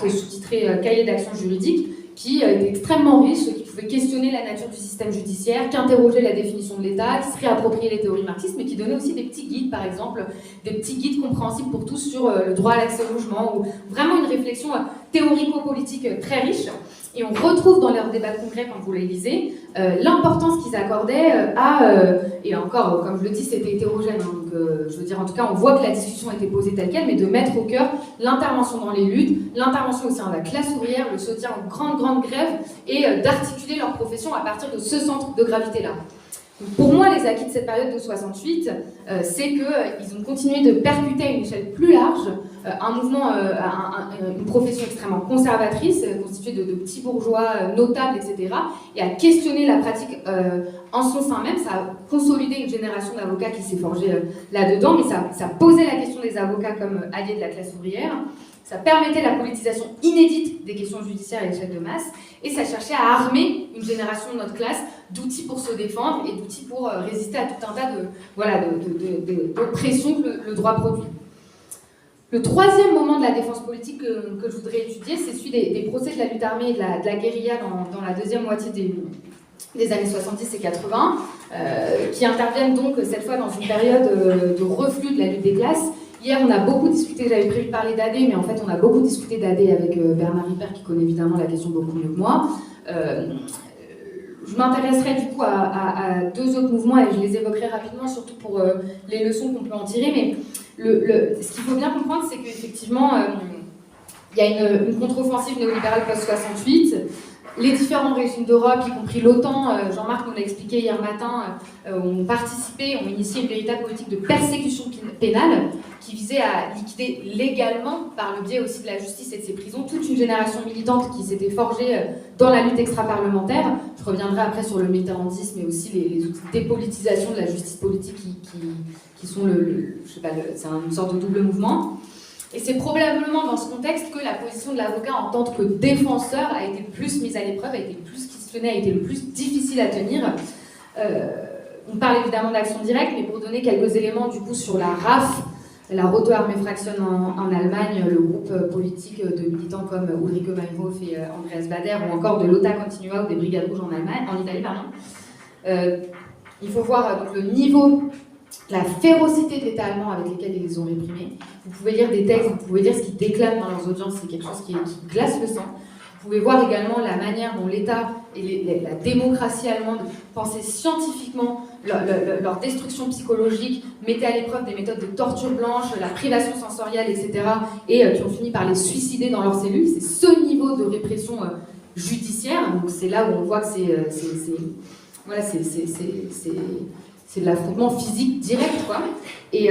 sous-titré Cahier d'action juridique, qui était extrêmement riche, qui pouvait questionner la nature du système judiciaire, qui interrogeait la définition de l'État, qui se réappropriait les théories marxistes, mais qui donnait aussi des petits guides, par exemple, des petits guides compréhensibles pour tous sur le droit à l'accès au logement, ou vraiment une réflexion théorico-politique très riche. Et on retrouve dans leurs débats de congrès, quand vous les lisez, l'importance qu'ils accordaient et encore, comme je le dis, c'était hétérogène, hein, donc je veux dire, en tout cas, on voit que la discussion était posée telle quelle, mais de mettre au cœur l'intervention dans les luttes, l'intervention aussi dans la classe ouvrière, le soutien aux grandes grèves, et d'articuler leur profession à partir de ce centre de gravité-là. Donc pour moi, les acquis de cette période de 68, c'est qu'ils ont continué de percuter à une échelle plus large un mouvement, une profession extrêmement conservatrice, constituée de petits bourgeois notables, etc., et à questionner la pratique en son sein même. Ça a consolidé une génération d'avocats qui s'est forgée là-dedans, mais ça posait la question des avocats comme alliés de la classe ouvrière. Ça permettait la politisation inédite des questions judiciaires à l'échelle de masse, et ça cherchait à armer une génération de notre classe d'outils pour se défendre et d'outils pour résister à tout un tas d'oppressions que le droit produit. Le troisième moment de la défense politique que je voudrais étudier, c'est celui des procès de la lutte armée et de la guérilla dans la deuxième moitié des années 70 et 80, qui interviennent donc cette fois dans une période de reflux de la lutte des classes. Hier, on a beaucoup discuté, j'avais prévu de parler d'AD, mais en fait, on a beaucoup discuté d'AD avec Bernard Ripert, qui connaît évidemment la question beaucoup mieux que moi. Je m'intéresserai du coup à deux autres mouvements, et je les évoquerai rapidement, surtout pour les leçons qu'on peut en tirer. Mais ce qu'il faut bien comprendre, c'est qu'effectivement, il y a une contre-offensive néolibérale post-68. Les différents régimes d'Europe, y compris l'OTAN, Jean-Marc nous l'a expliqué hier matin, ont participé, ont initié une véritable politique de persécution pénale qui visait à liquider légalement, par le biais aussi de la justice et de ses prisons, toute une génération militante qui s'était forgée dans la lutte extra-parlementaire. Je reviendrai après sur le mitterrandisme et aussi les outils de dépolitisation de la justice politique qui sont c'est une sorte de double mouvement. Et c'est probablement dans ce contexte que la position de l'avocat en tant que défenseur a été le plus mise à l'épreuve, a été le plus questionnée, a été le plus difficile à tenir. On parle évidemment d'action directe, mais pour donner quelques éléments du coup sur la RAF, la Rote Armee Fraktion en Allemagne, le groupe politique de militants comme Ulrike Meinhof et Andreas Bader, ou encore de l'OTA Continua ou des Brigades Rouges en Italie. Il faut voir donc le niveau la férocité de l'État allemand avec lequel ils les ont réprimés. Vous pouvez lire des textes, vous pouvez lire ce qu'ils déclament dans leurs audiences, c'est quelque chose qui glace le sang. Vous pouvez voir également la manière dont l'État et la démocratie allemande pensaient scientifiquement leur destruction psychologique, mettaient à l'épreuve des méthodes de torture blanche, la privation sensorielle, etc., et qui ont fini par les suicider dans leurs cellules. C'est ce niveau de répression judiciaire, donc c'est là où on voit que c'est de l'affrontement physique direct, quoi. Et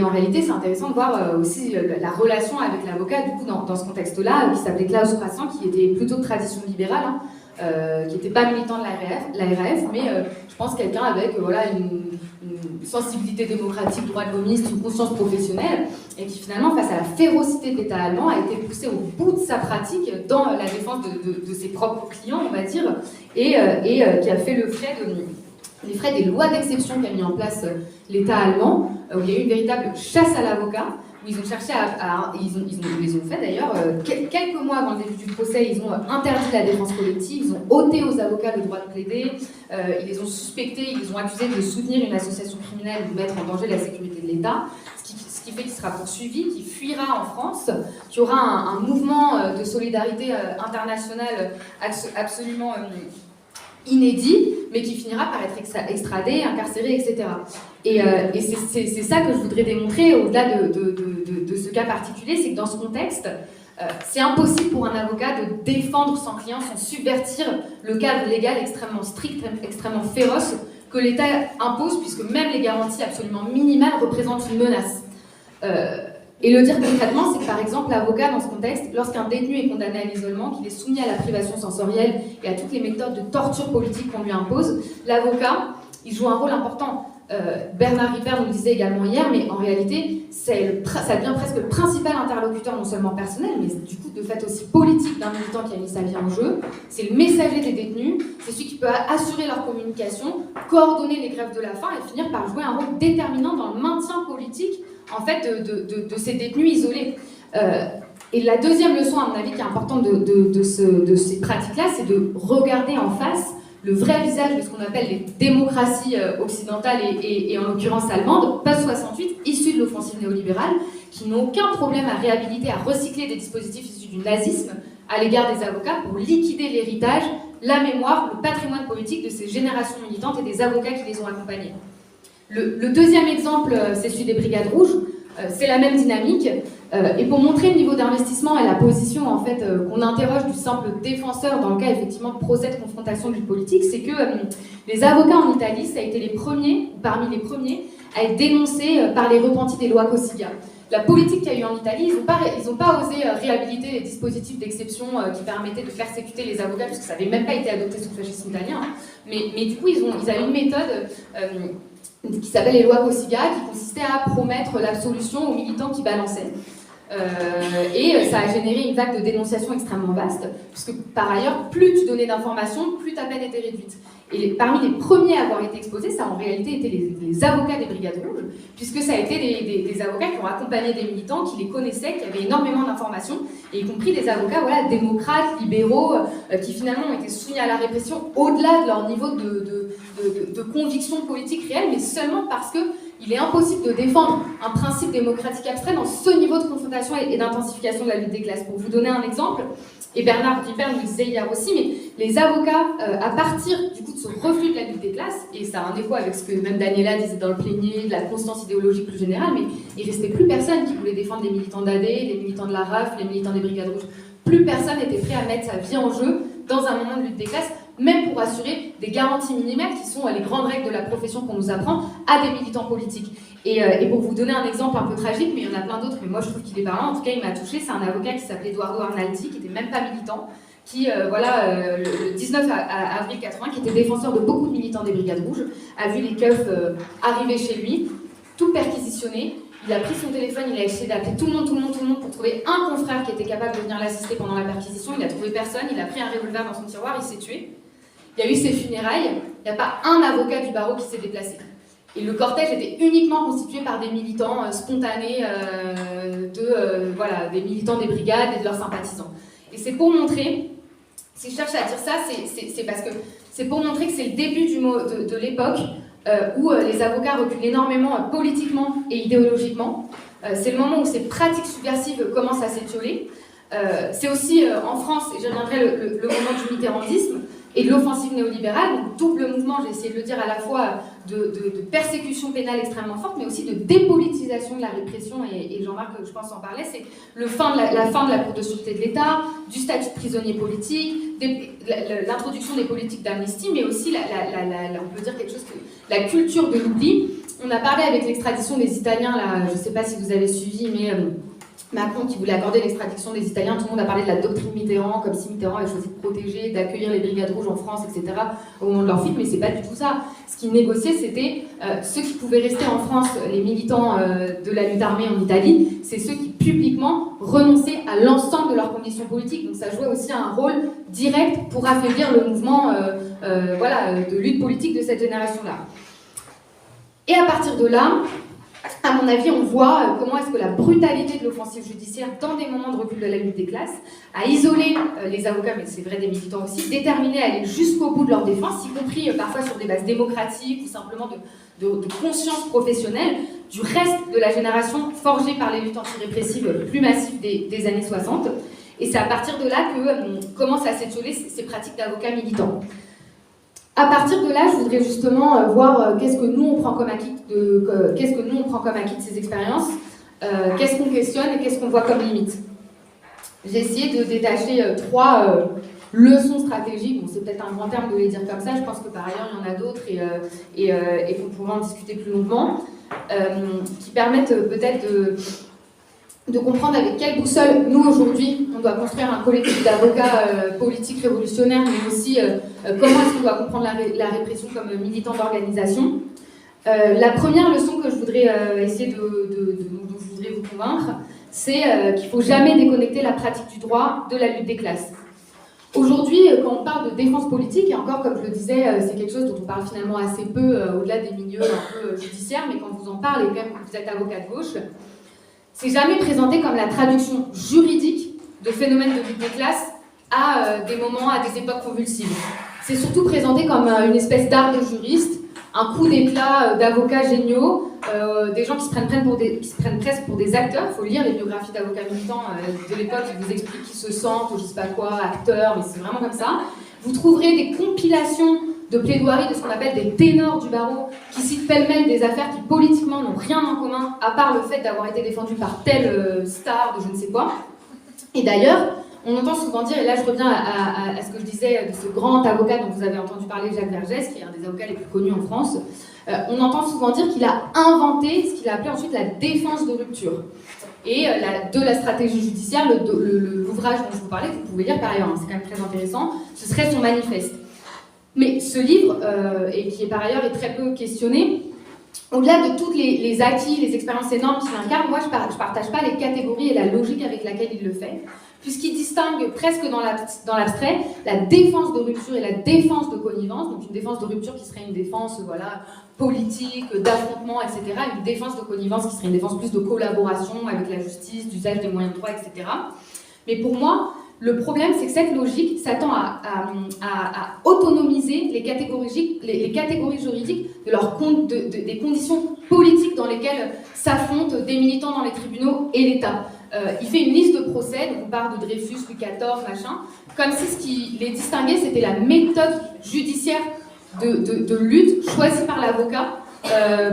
en réalité, c'est intéressant de voir aussi la relation avec l'avocat, du coup, dans ce contexte-là, qui s'appelait Klaus Croissant, qui était plutôt de tradition libérale, qui n'était pas militant de la RAF, mais je pense quelqu'un avec une sensibilité démocratique, droit de l'homiste, une conscience professionnelle, et qui finalement, face à la férocité de l'État allemand, a été poussé au bout de sa pratique dans la défense de ses propres clients, on va dire, et qui a fait les frais des lois d'exception qu'a mis en place l'État allemand, où il y a eu une véritable chasse à l'avocat, où ils ont cherché ils les ont fait d'ailleurs, quelques mois avant le début du procès, ils ont interdit la défense collective, ils ont ôté aux avocats le droit de plaider, ils les ont suspectés, ils les ont accusés de soutenir une association criminelle ou de mettre en danger la sécurité de l'État, ce qui fait qu'il sera poursuivi, qu'il fuira en France, qu'il y aura un mouvement de solidarité internationale absolument inédit, mais qui finira par être extradé, incarcéré, etc. Et c'est ça que je voudrais démontrer, au-delà de ce cas particulier, c'est que dans ce contexte, c'est impossible pour un avocat de défendre son client sans subvertir le cadre légal extrêmement strict, extrêmement féroce que l'État impose, puisque même les garanties absolument minimales représentent une menace. Et le dire concrètement, c'est que par exemple, l'avocat, dans ce contexte, lorsqu'un détenu est condamné à l'isolement, qu'il est soumis à la privation sensorielle et à toutes les méthodes de torture politique qu'on lui impose, l'avocat, il joue un rôle important. Bernard Ripper nous le disait également hier, mais en réalité, ça devient presque le principal interlocuteur, non seulement personnel, mais du coup, de fait aussi politique d'un militant qui a mis sa vie en jeu. C'est le messager des détenus, c'est celui qui peut assurer leur communication, coordonner les grèves de la faim et finir par jouer un rôle déterminant dans le maintien politique en fait, de ces détenus isolés. Et la deuxième leçon, à mon avis, qui est importante de ces pratiques-là, c'est de regarder en face le vrai visage de ce qu'on appelle les démocraties occidentales et en l'occurrence allemandes, post-68, issues de l'offensive néolibérale, qui n'ont aucun problème à réhabiliter, à recycler des dispositifs issus du nazisme à l'égard des avocats pour liquider l'héritage, la mémoire, le patrimoine politique de ces générations militantes et des avocats qui les ont accompagnés. Le deuxième exemple, c'est celui des Brigades Rouges. C'est la même dynamique. Et pour montrer le niveau d'investissement et la position en fait, qu'on interroge du simple défenseur dans le cas effectivement de procès de confrontation du politique, c'est que les avocats en Italie, ça a été les premiers, ou parmi les premiers, à être dénoncés par les repentis des lois Cossiga. La politique qu'il y a eu en Italie, ils n'ont pas osé réhabiliter les dispositifs d'exception qui permettaient de persécuter les avocats, puisque ça n'avait même pas été adopté sous le fascisme italien. Hein. Mais du coup, ils avaient une méthode qui s'appelle les lois Cossiga, qui consistait à promettre l'absolution aux militants qui balançaient. Et ça a généré une vague de dénonciation extrêmement vaste, puisque par ailleurs, plus tu donnais d'informations, plus ta peine était réduite. Et parmi les premiers à avoir été exposés, ça a en réalité été les avocats des Brigades Rouges, puisque ça a été des avocats qui ont accompagné des militants, qui les connaissaient, qui avaient énormément d'informations, et y compris des avocats démocrates, libéraux, qui finalement ont été soumis à la répression au-delà de leur niveau de conviction politique réelle, mais seulement parce qu'il est impossible de défendre un principe démocratique abstrait dans ce niveau de confrontation et d'intensification de la lutte des classes. Pour vous donner un exemple, et Bernard Ripper nous le disait hier aussi, mais les avocats, à partir du coup de ce refus de la lutte des classes, et ça a un écho avec ce que même Daniela disait dans le plénier, de la constance idéologique plus générale, mais il ne restait plus personne qui voulait défendre les militants d'AD, les militants de la RAF, les militants des Brigades Rouges. Plus personne n'était prêt à mettre sa vie en jeu dans un moment de lutte des classes, même pour assurer des garanties minimales qui sont les grandes règles de la profession qu'on nous apprend à des militants politiques. Et pour vous donner un exemple un peu tragique, mais il y en a plein d'autres, mais moi je trouve qu'il est parlant, en tout cas il m'a touché, c'est un avocat qui s'appelait Eduardo Arnaldi, qui n'était même pas militant, qui, le 19 avril 80, qui était défenseur de beaucoup de militants des Brigades Rouges, a vu les keufs arriver chez lui, tout perquisitionné. Il a pris son téléphone, il a essayé d'appeler tout le monde pour trouver un confrère qui était capable de venir l'assister pendant la perquisition. Il a trouvé personne, il a pris un revolver dans son tiroir, il s'est tué. Il y a eu ses funérailles, il n'y a pas un avocat du barreau qui s'est déplacé. Et le cortège était uniquement constitué par des militants spontanés, des militants des brigades et de leurs sympathisants. Et c'est pour montrer, si je cherche à dire ça, c'est parce que c'est pour montrer que c'est le début de l'époque où les avocats reculent énormément politiquement et idéologiquement. C'est le moment où ces pratiques subversives commencent à s'étioler. C'est aussi en France, et j'y reviendrai, le moment du mitterrandisme et de l'offensive néolibérale, donc double mouvement, j'ai essayé de le dire, à la fois de persécution pénale extrêmement forte, mais aussi de dépolitisation de la répression, et Jean-Marc, je pense, en parlait, c'est la fin de la Cour de sûreté de l'État, du statut de prisonnier politique, l'introduction des politiques d'amnistie, mais aussi, on peut dire quelque chose que la culture de l'oubli. On a parlé avec l'extradition des Italiens, là, je ne sais pas si vous avez suivi, mais Macron qui voulait accorder l'extradition des Italiens, tout le monde a parlé de la doctrine Mitterrand, comme si Mitterrand avait choisi de protéger, d'accueillir les brigades rouges en France, etc. au moment de leur fuite, mais c'est pas du tout ça. Ce qu'ils négociaient, c'était ceux qui pouvaient rester en France, les militants de la lutte armée en Italie, c'est ceux qui publiquement renonçaient à l'ensemble de leurs conditions politiques. Donc ça jouait aussi un rôle direct pour affaiblir le mouvement de lutte politique de cette génération-là. Et à partir de là, à mon avis, on voit comment est-ce que la brutalité de l'offensive judiciaire, dans des moments de recul de la lutte des classes, a isolé les avocats, mais c'est vrai des militants aussi, déterminés à aller jusqu'au bout de leur défense, y compris parfois sur des bases démocratiques ou simplement de conscience professionnelle, du reste de la génération forgée par les luttes antirépressives plus massives des années 60. Et c'est à partir de là que commencent à s'étioler ces pratiques d'avocats militants. À partir de là, je voudrais justement voir qu'est-ce que nous on prend comme acquis de ces expériences, qu'est-ce qu'on questionne et qu'est-ce qu'on voit comme limite. J'ai essayé de détacher 3 leçons stratégiques. Bon, c'est peut-être un grand terme de les dire comme ça. Je pense que par ailleurs il y en a d'autres et qu'on pourra en discuter plus longuement, qui permettent peut-être de comprendre avec quelle boussole, nous, aujourd'hui, on doit construire un collectif d'avocats politiques révolutionnaires, mais aussi comment est-ce qu'on doit comprendre la répression comme militant d'organisation. La première leçon que je voudrais essayer dont je voudrais vous convaincre, c'est qu'il ne faut jamais déconnecter la pratique du droit de la lutte des classes. Aujourd'hui, quand on parle de défense politique, et encore, comme je le disais, c'est quelque chose dont on parle finalement assez peu au-delà des milieux un peu judiciaires, mais quand vous en parlez, même quand vous êtes avocat de gauche, c'est jamais présenté comme la traduction juridique de phénomènes de lutte des classes à des moments, à des époques convulsives. C'est surtout présenté comme une espèce d'art de juriste, un coup d'éclat d'avocats géniaux, des gens qui se prennent presque pour des acteurs. Il faut lire les biographies d'avocats militants de l'époque qui vous expliquent qui se sentent, ou je sais pas quoi, acteurs, mais c'est vraiment comme ça. Vous trouverez des compilations de plaidoiries de ce qu'on appelle des ténors du barreau, qui citent pêle-mêle des affaires qui politiquement n'ont rien en commun, à part le fait d'avoir été défendues par telle star de je ne sais quoi. Et d'ailleurs, on entend souvent dire, et là je reviens à ce que je disais de ce grand avocat dont vous avez entendu parler, Jacques Vergès, qui est un des avocats les plus connus en France, on entend souvent dire qu'il a inventé ce qu'il a appelé ensuite la défense de rupture. Et de la stratégie judiciaire, l'ouvrage dont je vous parlais, vous pouvez lire par ailleurs, hein, c'est quand même très intéressant, ce serait son manifeste. Mais ce livre, et qui est par ailleurs très peu questionné, au-delà de toutes les acquis, les expériences énormes qu'il incarne, moi je ne partage pas les catégories et la logique avec laquelle il le fait, puisqu'il distingue presque dans l'abstrait la défense de rupture et la défense de connivence, donc une défense de rupture qui serait une défense politique, d'affrontement, etc., une défense de connivence qui serait une défense plus de collaboration avec la justice, d'usage des moyens de droit, etc. Mais pour moi, le problème, c'est que cette logique s'attend à autonomiser les catégories juridiques des conditions politiques dans lesquelles s'affrontent des militants dans les tribunaux et l'État. Il fait une liste de procès, donc on parle de Dreyfus, Louis XIV, machin, comme si ce qui les distinguait, c'était la méthode judiciaire de lutte choisie par l'avocat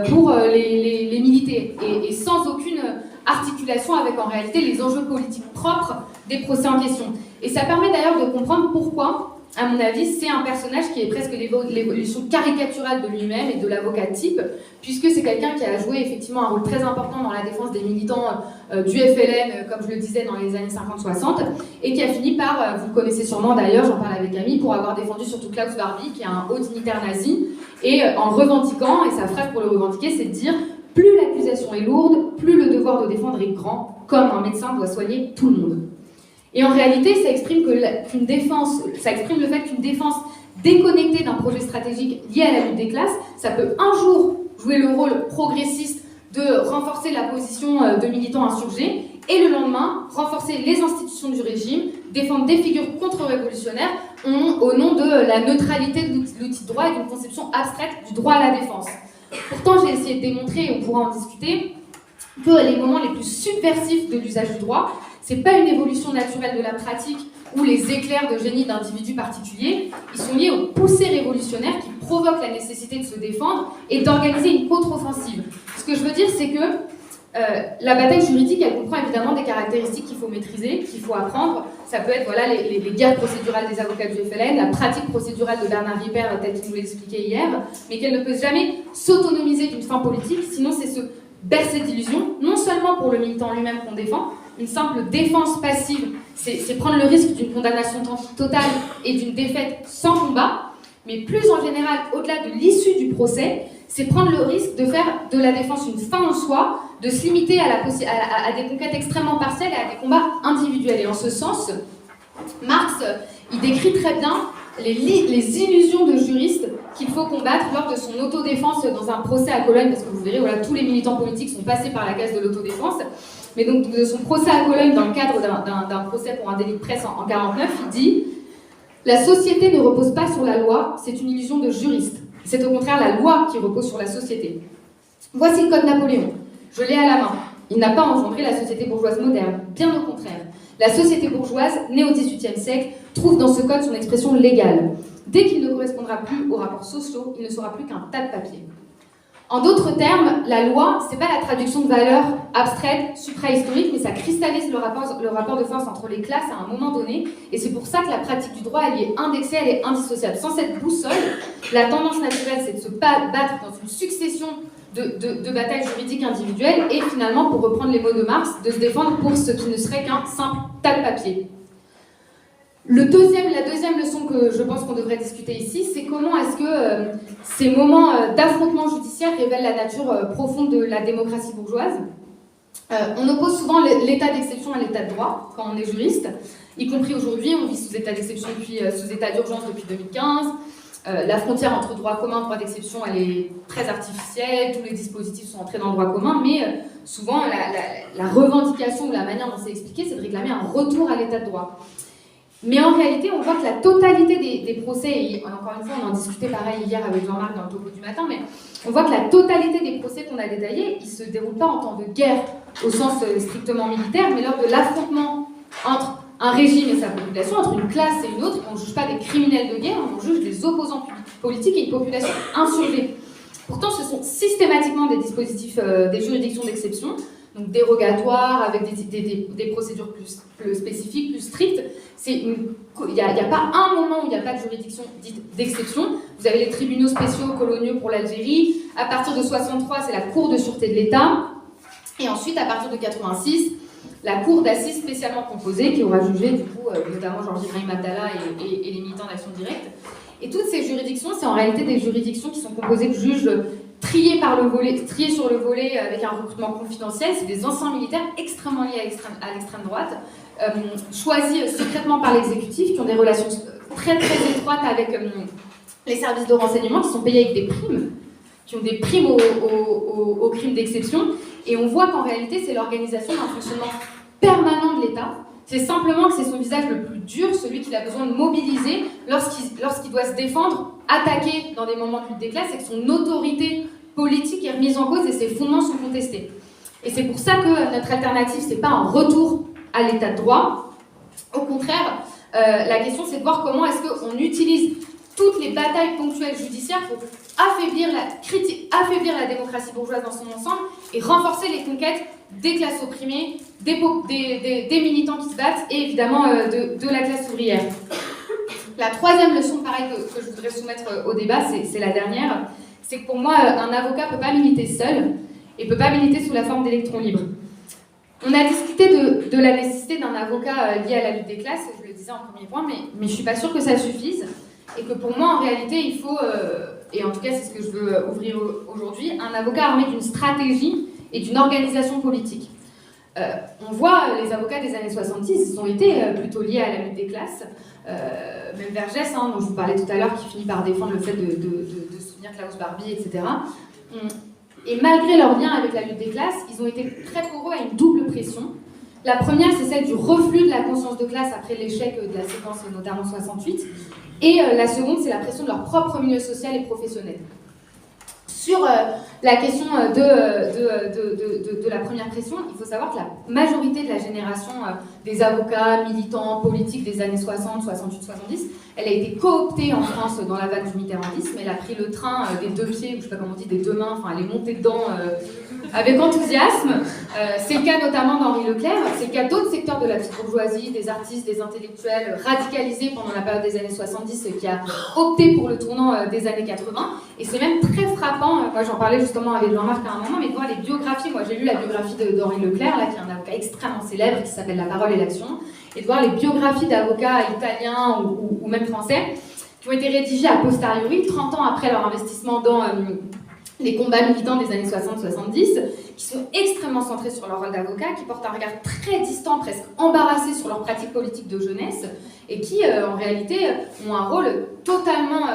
pour les militer, et sans aucune articulation avec en réalité les enjeux politiques propres des procès en question. Et ça permet d'ailleurs de comprendre pourquoi, à mon avis, c'est un personnage qui est presque l'évolution caricaturale de lui-même et de l'avocat type, puisque c'est quelqu'un qui a joué effectivement un rôle très important dans la défense des militants du FLN, comme je le disais, dans les années 50-60, et qui a fini par, vous le connaissez sûrement d'ailleurs, j'en parle avec Camille, pour avoir défendu surtout Klaus Barbie, qui est un haut dignitaire nazi, et en revendiquant, et sa phrase pour le revendiquer, c'est de dire « Plus l'accusation est lourde, plus le devoir de défendre est grand, comme un médecin doit soigner tout le monde ». Et en réalité, ça exprime le fait qu'une défense déconnectée d'un projet stratégique lié à la lutte des classes, ça peut un jour jouer le rôle progressiste de renforcer la position de militants insurgés, et le lendemain, renforcer les institutions du régime, défendre des figures contre-révolutionnaires au nom de la neutralité de l'outil de droit et d'une conception abstraite du droit à la défense. Pourtant, j'ai essayé de démontrer, et on pourra en discuter, que les moments les plus subversifs de l'usage du droit, c'est pas une évolution naturelle de la pratique ou les éclairs de génie d'individus particuliers, ils sont liés aux poussées révolutionnaires qui provoquent la nécessité de se défendre et d'organiser une contre-offensive. Ce que je veux dire, c'est que la bataille juridique, elle comprend évidemment des caractéristiques qu'il faut maîtriser, qu'il faut apprendre. Ça peut être voilà, les guerres procédurales des avocats du FLN, la pratique procédurale de Bernard Ripper, tel qu'il nous l'expliquait hier, mais qu'elle ne peut jamais s'autonomiser d'une fin politique, sinon c'est se bercer d'illusions, non seulement pour le militant lui-même qu'on défend, une simple défense passive, c'est prendre le risque d'une condamnation totale et d'une défaite sans combat, mais plus en général, au-delà de l'issue du procès, c'est prendre le risque de faire de la défense une fin en soi, de se limiter à des conquêtes extrêmement partielles et à des combats individuels. Et en ce sens, Marx, il décrit très bien les illusions de juristes qu'il faut combattre lors de son autodéfense dans un procès à Cologne, parce que vous verrez, voilà, tous les militants politiques sont passés par la case de l'autodéfense. Mais donc, de son procès à Cologne, dans le cadre d'un procès pour un délit de presse en 1949, il dit « La société ne repose pas sur la loi, c'est une illusion de juriste. C'est au contraire la loi qui repose sur la société. Voici le Code Napoléon. Je l'ai à la main. Il n'a pas engendré la société bourgeoise moderne. Bien au contraire. La société bourgeoise, née au XVIIIe siècle, trouve dans ce code son expression légale. Dès qu'il ne correspondra plus aux rapports sociaux, il ne sera plus qu'un tas de papier. » En d'autres termes, la loi, c'est pas la traduction de valeurs abstraites, suprahistoriques, mais ça cristallise le rapport de force entre les classes à un moment donné, et c'est pour ça que la pratique du droit, elle y est indexée, elle est indissociable. Sans cette boussole, la tendance naturelle, c'est de se battre dans une succession de batailles juridiques individuelles, et finalement, pour reprendre les mots de Marx, de se défendre pour ce qui ne serait qu'un simple tas de papier. La deuxième leçon que je pense qu'on devrait discuter ici, c'est comment est-ce que ces moments d'affrontement judiciaire révèlent la nature profonde de la démocratie bourgeoise. On oppose souvent l'état d'exception à l'état de droit quand on est juriste, y compris aujourd'hui, on vit sous état d'exception sous état d'urgence depuis 2015. La frontière entre droit commun et droit d'exception, elle est très artificielle, tous les dispositifs sont entrés dans le droit commun, mais souvent la revendication ou la manière dont c'est expliqué, c'est de réclamer un retour à l'état de droit. Mais en réalité, on voit que la totalité des procès, et encore une fois, on en discutait pareil hier avec Jean-Marc dans le topo du matin, mais on voit que la totalité des procès qu'on a détaillés, ils ne se déroulent pas en temps de guerre au sens strictement militaire, mais lors de l'affrontement entre un régime et sa population, entre une classe et une autre. On ne juge pas des criminels de guerre, on juge des opposants politiques et une population insurgée. Pourtant, ce sont systématiquement des dispositifs, des juridictions d'exception, donc dérogatoires, avec des procédures plus spécifiques, plus strictes. Il n'y a pas un moment où il n'y a pas de juridiction dite d'exception. Vous avez les tribunaux spéciaux coloniaux pour l'Algérie. À partir de 1963, c'est la Cour de sûreté de l'État. Et ensuite, à partir de 1986, la Cour d'assises spécialement composée qui aura jugé, du coup, notamment Georges Ibrahim Abdallah et les militants d'Action Directe. Et toutes ces juridictions, c'est en réalité des juridictions qui sont composées de juges triés sur le volet avec un recrutement confidentiel. C'est des anciens militaires extrêmement liés à l'extrême droite, choisis secrètement par l'exécutif, qui ont des relations très très étroites avec les services de renseignement, qui sont payés avec des primes, qui ont des primes aux crimes d'exception. Et on voit qu'en réalité, c'est l'organisation d'un fonctionnement permanent de l'État. C'est simplement que c'est son visage le plus dur, celui qu'il a besoin de mobiliser lorsqu'il doit se défendre, attaquer dans des moments de lutte des classes, et que son autorité politique est remise en cause et ses fondements sont contestés. Et c'est pour ça que notre alternative, c'est pas un retour à l'état de droit. Au contraire, la question, c'est de voir comment est-ce qu'on utilise toutes les batailles ponctuelles judiciaires pour affaiblir la démocratie bourgeoise dans son ensemble et renforcer les conquêtes des classes opprimées, des militants qui se battent et évidemment de la classe ouvrière. La troisième leçon, pareil, que je voudrais soumettre au débat, c'est la dernière, c'est que pour moi, un avocat ne peut pas militer seul et ne peut pas militer sous la forme d'électrons libres. On a discuté de la nécessité d'un avocat lié à la lutte des classes, je le disais en premier point, mais je ne suis pas sûre que ça suffise. Et que pour moi, en réalité, il faut, et en tout cas c'est ce que je veux ouvrir aujourd'hui, un avocat armé d'une stratégie et d'une organisation politique. On voit les avocats des années 70, ils ont été plutôt liés à la lutte des classes, même Vergès, dont je vous parlais tout à l'heure, qui finit par défendre le fait de soutenir Klaus Barbie, etc. Et malgré leur lien avec la lutte des classes, ils ont été très poreux à une double pression. La première, c'est celle du reflux de la conscience de classe après l'échec de la séquence, notamment 68. Et la seconde, c'est la pression de leur propre milieu social et professionnel. Sur la question de la première pression, il faut savoir que la majorité de la génération des avocats, militants, politiques des années 60, 68, 70, elle a été cooptée en France dans la vague du mitterrandisme. Elle a pris le train des deux pieds, ou je sais pas comment on dit, des deux mains, enfin elle est montée dedans avec enthousiasme. C'est le cas notamment d'Henri Leclerc, c'est le cas d'autres secteurs de la petite bourgeoisie, des artistes, des intellectuels radicalisés pendant la période des années 70 qui a opté pour le tournant des années 80. Et c'est même très frappant, moi j'en parlais justement avec Jean-Marc à un moment, mais de voir les biographies, moi j'ai lu la biographie d'Henri Leclerc, là, qui est un avocat extrêmement célèbre, qui s'appelle La parole et l'action, et de voir les biographies d'avocats italiens ou même français, qui ont été rédigées a posteriori, 30 ans après leur investissement dans les combats militants des années 60-70, qui sont extrêmement centrés sur leur rôle d'avocat, qui portent un regard très distant, presque embarrassé sur leur pratique politique de jeunesse, et qui, en réalité, ont un rôle totalement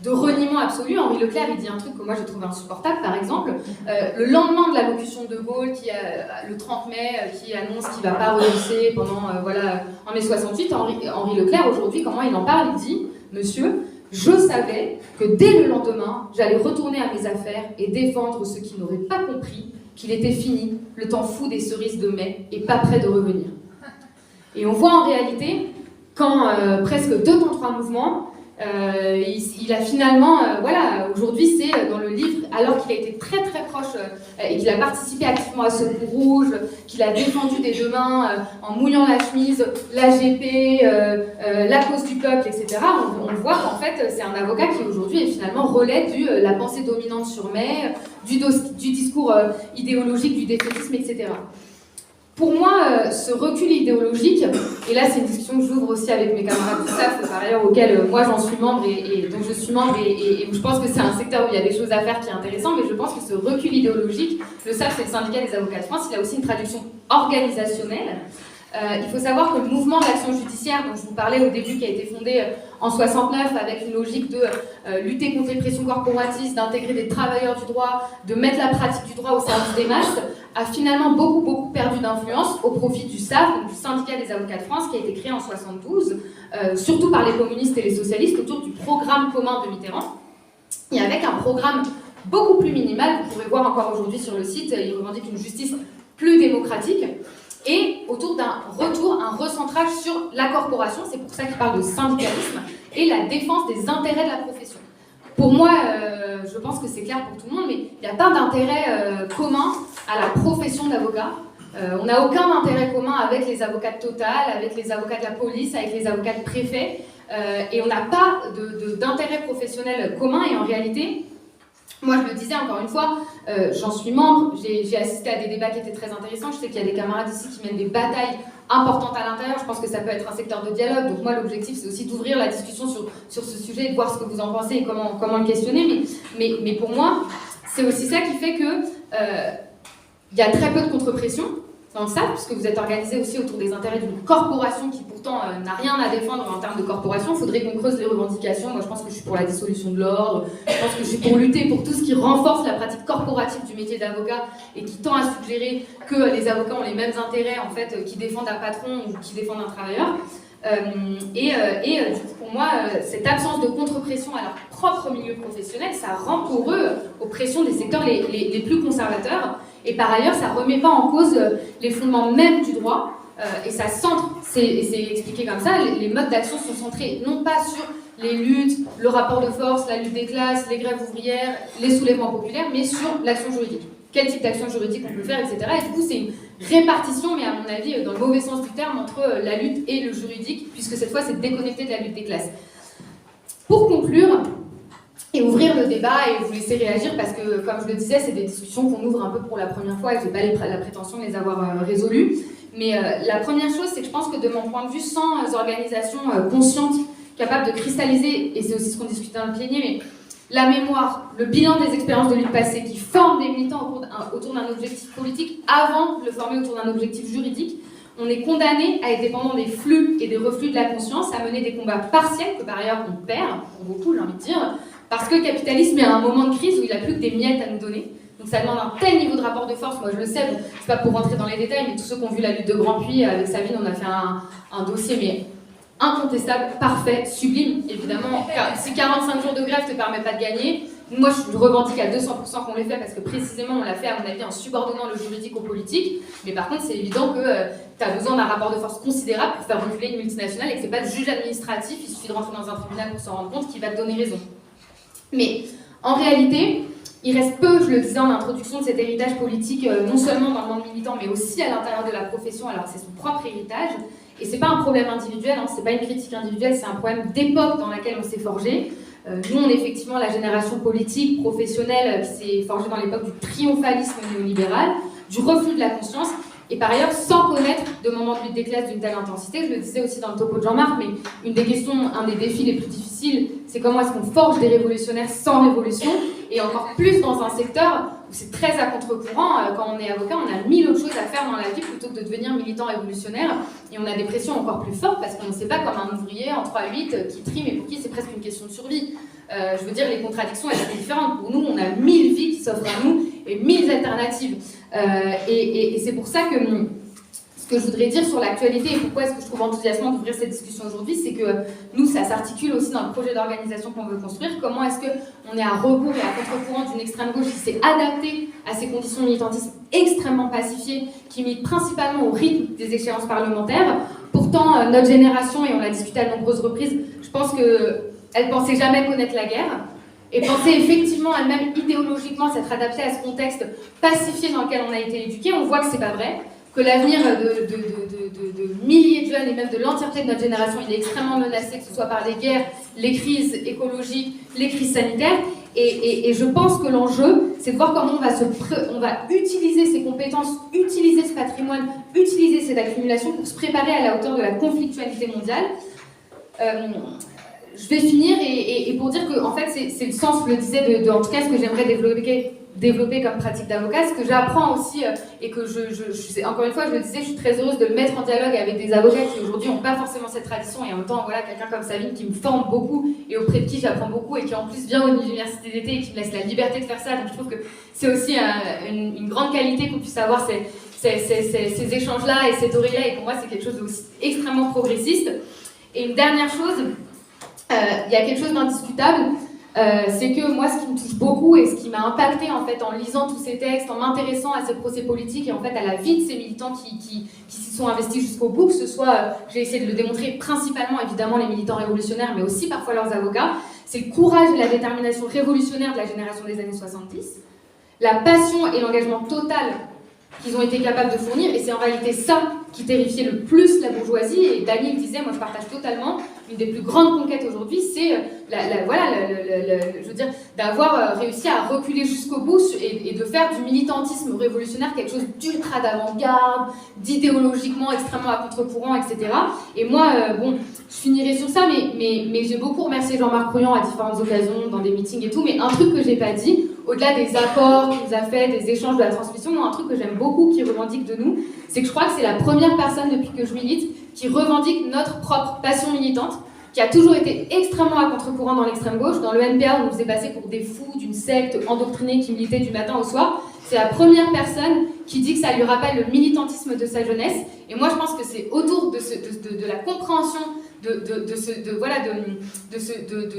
de reniement absolu. Henri Leclerc, il dit un truc que moi j'ai trouvé insupportable, par exemple, le lendemain de l'allocution de Gaulle, le 30 mai, qui annonce qu'il ne va pas renoncer pendant, en mai 68, Henri Leclerc, aujourd'hui, comment il en parle, il dit « Monsieur, je savais que dès le lendemain, j'allais retourner à mes affaires et défendre ceux qui n'auraient pas compris qu'il était fini, le temps fou des cerises de mai, et pas prêt de revenir. » Et on voit en réalité, quand presque 2 temps 3 mouvements, il a finalement, aujourd'hui c'est dans le livre, alors qu'il a été très très proche et qu'il a participé activement à Secours Rouge, qu'il a défendu des deux mains en mouillant la chemise, l'AGP, la cause du peuple, etc. On voit qu'en fait c'est un avocat qui aujourd'hui est finalement relais de la pensée dominante sur mai, du discours idéologique, du défaitisme, etc. Pour moi, ce recul idéologique, et là c'est une discussion que j'ouvre aussi avec mes camarades du SAF, par ailleurs, auquel moi j'en suis membre et dont je suis membre, et où je pense que c'est un secteur où il y a des choses à faire qui est intéressant, mais je pense que ce recul idéologique, le SAF c'est le syndicat des avocats de France, il a aussi une traduction organisationnelle. Il faut savoir que le mouvement d'action judiciaire dont je vous parlais au début, qui a été fondé en 69 avec une logique de lutter contre les pressions corporatistes, d'intégrer des travailleurs du droit, de mettre la pratique du droit au service des masses, a finalement beaucoup perdu d'influence au profit du SAF, donc du syndicat des avocats de France, qui a été créé en 72, surtout par les communistes et les socialistes, autour du programme commun de Mitterrand, et avec un programme beaucoup plus minimal, vous pourrez voir encore aujourd'hui sur le site, il revendique une justice plus démocratique, et autour d'un retour, un recentrage sur la corporation, c'est pour ça qu'il parle de syndicalisme, et la défense des intérêts de la profession. Pour moi, je pense que c'est clair pour tout le monde, mais il n'y a pas d'intérêt commun à la profession d'avocat. On n'a aucun intérêt commun avec les avocats de Total, avec les avocats de la police, avec les avocats de préfet, et on n'a pas d'intérêt professionnel commun, et en réalité, moi je le disais encore une fois, j'en suis membre, j'ai assisté à des débats qui étaient très intéressants, je sais qu'il y a des camarades ici qui mènent des batailles importantes à l'intérieur, je pense que ça peut être un secteur de dialogue, donc moi l'objectif c'est aussi d'ouvrir la discussion sur ce sujet et de voir ce que vous en pensez et comment le questionner, mais pour moi c'est aussi ça qui fait que il y a très peu de contre-pression dans le SAF, puisque vous êtes organisé aussi autour des intérêts d'une corporation qui pourtant n'a rien à défendre en termes de corporation. Il faudrait qu'on creuse les revendications. Moi je pense que je suis pour la dissolution de l'ordre, je pense que je suis pour lutter pour tout ce qui renforce la pratique corporative du métier d'avocat et qui tend à suggérer que les avocats ont les mêmes intérêts en fait, qui défendent un patron ou qui défendent un travailleur. Du coup, pour moi, cette absence de contre-pression à leur propre milieu professionnel, ça rend pour eux aux pressions des secteurs les plus conservateurs. Et par ailleurs, ça ne remet pas en cause les fondements même du droit. Et ça centre, c'est expliqué comme ça, les modes d'action sont centrés non pas sur les luttes, le rapport de force, la lutte des classes, les grèves ouvrières, les soulèvements populaires, mais sur l'action juridique. Quel type d'action juridique on peut faire, etc. Et du coup, c'est une répartition, mais à mon avis, dans le mauvais sens du terme, entre la lutte et le juridique, puisque cette fois, c'est déconnecté de la lutte des classes. Pour conclure, et ouvrir le débat et vous laisser réagir, parce que, comme je le disais, c'est des discussions qu'on ouvre un peu pour la première fois et je n'ai pas la prétention de les avoir résolues. Mais la première chose, c'est que je pense que de mon point de vue, sans organisation consciente, capable de cristalliser, et c'est aussi ce qu'on discutait dans le plénier, mais la mémoire, le bilan des expériences de lutte passée qui forment des militants autour d'un objectif politique avant de le former autour d'un objectif juridique, on est condamné à être dépendant des flux et des reflux de la conscience, à mener des combats partiels que par ailleurs on perd, pour beaucoup j'ai envie de dire, parce que le capitalisme est à un moment de crise où il n'a plus que des miettes à nous donner. Donc ça demande un tel niveau de rapport de force, moi je le sais, bon, c'est pas pour rentrer dans les détails, mais tous ceux qui ont vu la lutte de Grand Puy, avec Sabine, on a fait un dossier, mais incontestable, parfait, sublime, évidemment. Si 45 jours de grève te permet pas de gagner, moi je revendique à 200% qu'on l'ait fait parce que précisément on l'a fait à mon avis en subordonnant le juridique au politique, mais par contre c'est évident que tu as besoin d'un rapport de force considérable pour faire reculer une multinationale et que c'est pas le juge administratif, il suffit de rentrer dans un tribunal pour s'en rendre compte, qui va te donner raison. Mais en réalité, il reste peu, je le disais en introduction, de cet héritage politique, non seulement dans le monde militant, mais aussi à l'intérieur de la profession, alors c'est son propre héritage. Et c'est pas un problème individuel, hein, c'est pas une critique individuelle, c'est un problème d'époque dans laquelle on s'est forgé. Nous, on est effectivement la génération politique, professionnelle, qui s'est forgée dans l'époque du triomphalisme néolibéral, du reflux de la conscience, et par ailleurs sans connaître de moments de lutte des classes d'une telle intensité. Je le disais aussi dans le topo de Jean-Marc, mais une des questions, un des défis les plus difficiles, c'est comment est-ce qu'on forge des révolutionnaires sans révolution, et encore plus dans un secteur où c'est très à contre-courant. Quand on est avocat, on a 1000 autres choses à faire dans la vie plutôt que de devenir militant révolutionnaire, et on a des pressions encore plus fortes parce qu'on ne sait pas comme un ouvrier en 3-8 qui trie, mais pour qui c'est presque une question de survie. Je veux dire, les contradictions, elles sont différentes. Pour nous, on a 1000 vies qui s'offrent à nous et 1000 alternatives. Et c'est pour ça que ce que je voudrais dire sur l'actualité et pourquoi est-ce que je trouve enthousiasmant d'ouvrir cette discussion aujourd'hui, c'est que nous, ça s'articule aussi dans le projet d'organisation qu'on veut construire. Comment est-ce qu'on est à rebours et à contre-courant d'une extrême gauche qui s'est adaptée à ces conditions de militantisme extrêmement pacifiées, qui militent principalement au rythme des échéances parlementaires. Pourtant, notre génération, et on l'a discuté à de nombreuses reprises, je pense qu'elle pensait jamais connaître la guerre. Et pensait effectivement elle-même idéologiquement s'être adaptée à ce contexte pacifié dans lequel on a été éduqué. On voit que c'est pas vrai, que l'avenir de milliers de jeunes et même de l'entièreté de notre génération, il est extrêmement menacé, que ce soit par les guerres, les crises écologiques, les crises sanitaires. Et je pense que l'enjeu, c'est de voir comment on va utiliser ces compétences, utiliser ce patrimoine, utiliser cette accumulation pour se préparer à la hauteur de la conflictualité mondiale. Je vais finir et pour dire que en fait c'est le sens, je le disais, en tout cas ce que j'aimerais développer comme pratique d'avocat, ce que j'apprends aussi et que encore une fois je le disais, je suis très heureuse de le mettre en dialogue avec des avocats qui aujourd'hui n'ont pas forcément cette tradition et en même temps voilà quelqu'un comme Sabine qui me forme beaucoup et auprès de qui j'apprends beaucoup et qui en plus vient aux universités d'été et qui me laisse la liberté de faire ça, donc je trouve que c'est aussi une grande qualité qu'on puisse avoir ces échanges-là et cette oreille-là, et pour moi c'est quelque chose d'aussi extrêmement progressiste. Et une dernière chose, il y a quelque chose d'indiscutable, c'est que moi, ce qui me touche beaucoup et ce qui m'a impacté en fait en lisant tous ces textes, en m'intéressant à ces procès politiques et en fait à la vie de ces militants qui s'y sont investis jusqu'au bout, que ce soit, j'ai essayé de le démontrer, principalement évidemment les militants révolutionnaires, mais aussi parfois leurs avocats, c'est le courage et la détermination révolutionnaire de la génération des années 70, la passion et l'engagement total qu'ils ont été capables de fournir, et c'est en réalité ça qui terrifiait le plus la bourgeoisie. Et Dany disait, moi je partage totalement, une des plus grandes conquêtes aujourd'hui, c'est je veux dire, d'avoir réussi à reculer jusqu'au bout et de faire du militantisme révolutionnaire quelque chose d'ultra d'avant-garde, d'idéologiquement extrêmement à contre-courant, etc. Et moi, je finirai sur ça, mais j'ai beaucoup remercié Jean-Marc Rouillant à différentes occasions, dans des meetings et tout, mais un truc que j'ai pas dit, au-delà des apports qu'il nous a fait, des échanges, de la transmission, moi, un truc que j'aime beaucoup, qui revendique de nous, c'est que je crois que c'est la première personne depuis que je milite qui revendique notre propre passion militante, qui a toujours été extrêmement à contre-courant dans l'extrême gauche. Dans le NPA, on nous faisait passer pour des fous d'une secte endoctrinée qui militait du matin au soir. C'est la première personne qui dit que ça lui rappelle le militantisme de sa jeunesse. Et moi, je pense que c'est autour de la compréhension de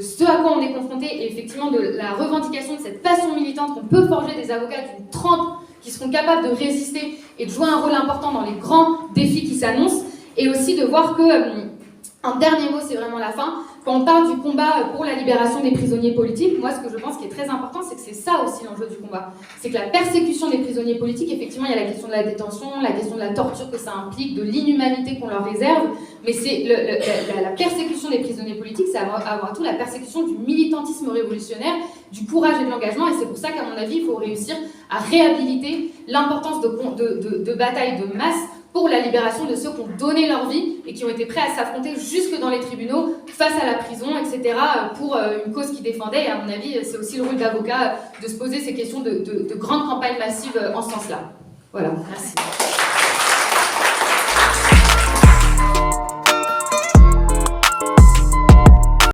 ce à quoi on est confronté, et effectivement de la revendication de cette passion militante qu'on peut forger des avocats d'une trempe qui seront capables de résister et de jouer un rôle important dans les grands défis qui s'annoncent, et aussi de voir que, un dernier mot, c'est vraiment la fin, quand on parle du combat pour la libération des prisonniers politiques, moi ce que je pense qui est très important, c'est que c'est ça aussi l'enjeu du combat. C'est que la persécution des prisonniers politiques, effectivement il y a la question de la détention, la question de la torture que ça implique, de l'inhumanité qu'on leur réserve, mais c'est la persécution des prisonniers politiques, c'est avant tout la persécution du militantisme révolutionnaire, du courage et de l'engagement, et c'est pour ça qu'à mon avis il faut réussir à réhabiliter l'importance de batailles de masse pour la libération de ceux qui ont donné leur vie et qui ont été prêts à s'affronter jusque dans les tribunaux, face à la prison, etc., pour une cause qu'ils défendaient. Et à mon avis, c'est aussi le rôle d'avocat de se poser ces questions de grandes campagnes massives en ce sens-là. Voilà, merci.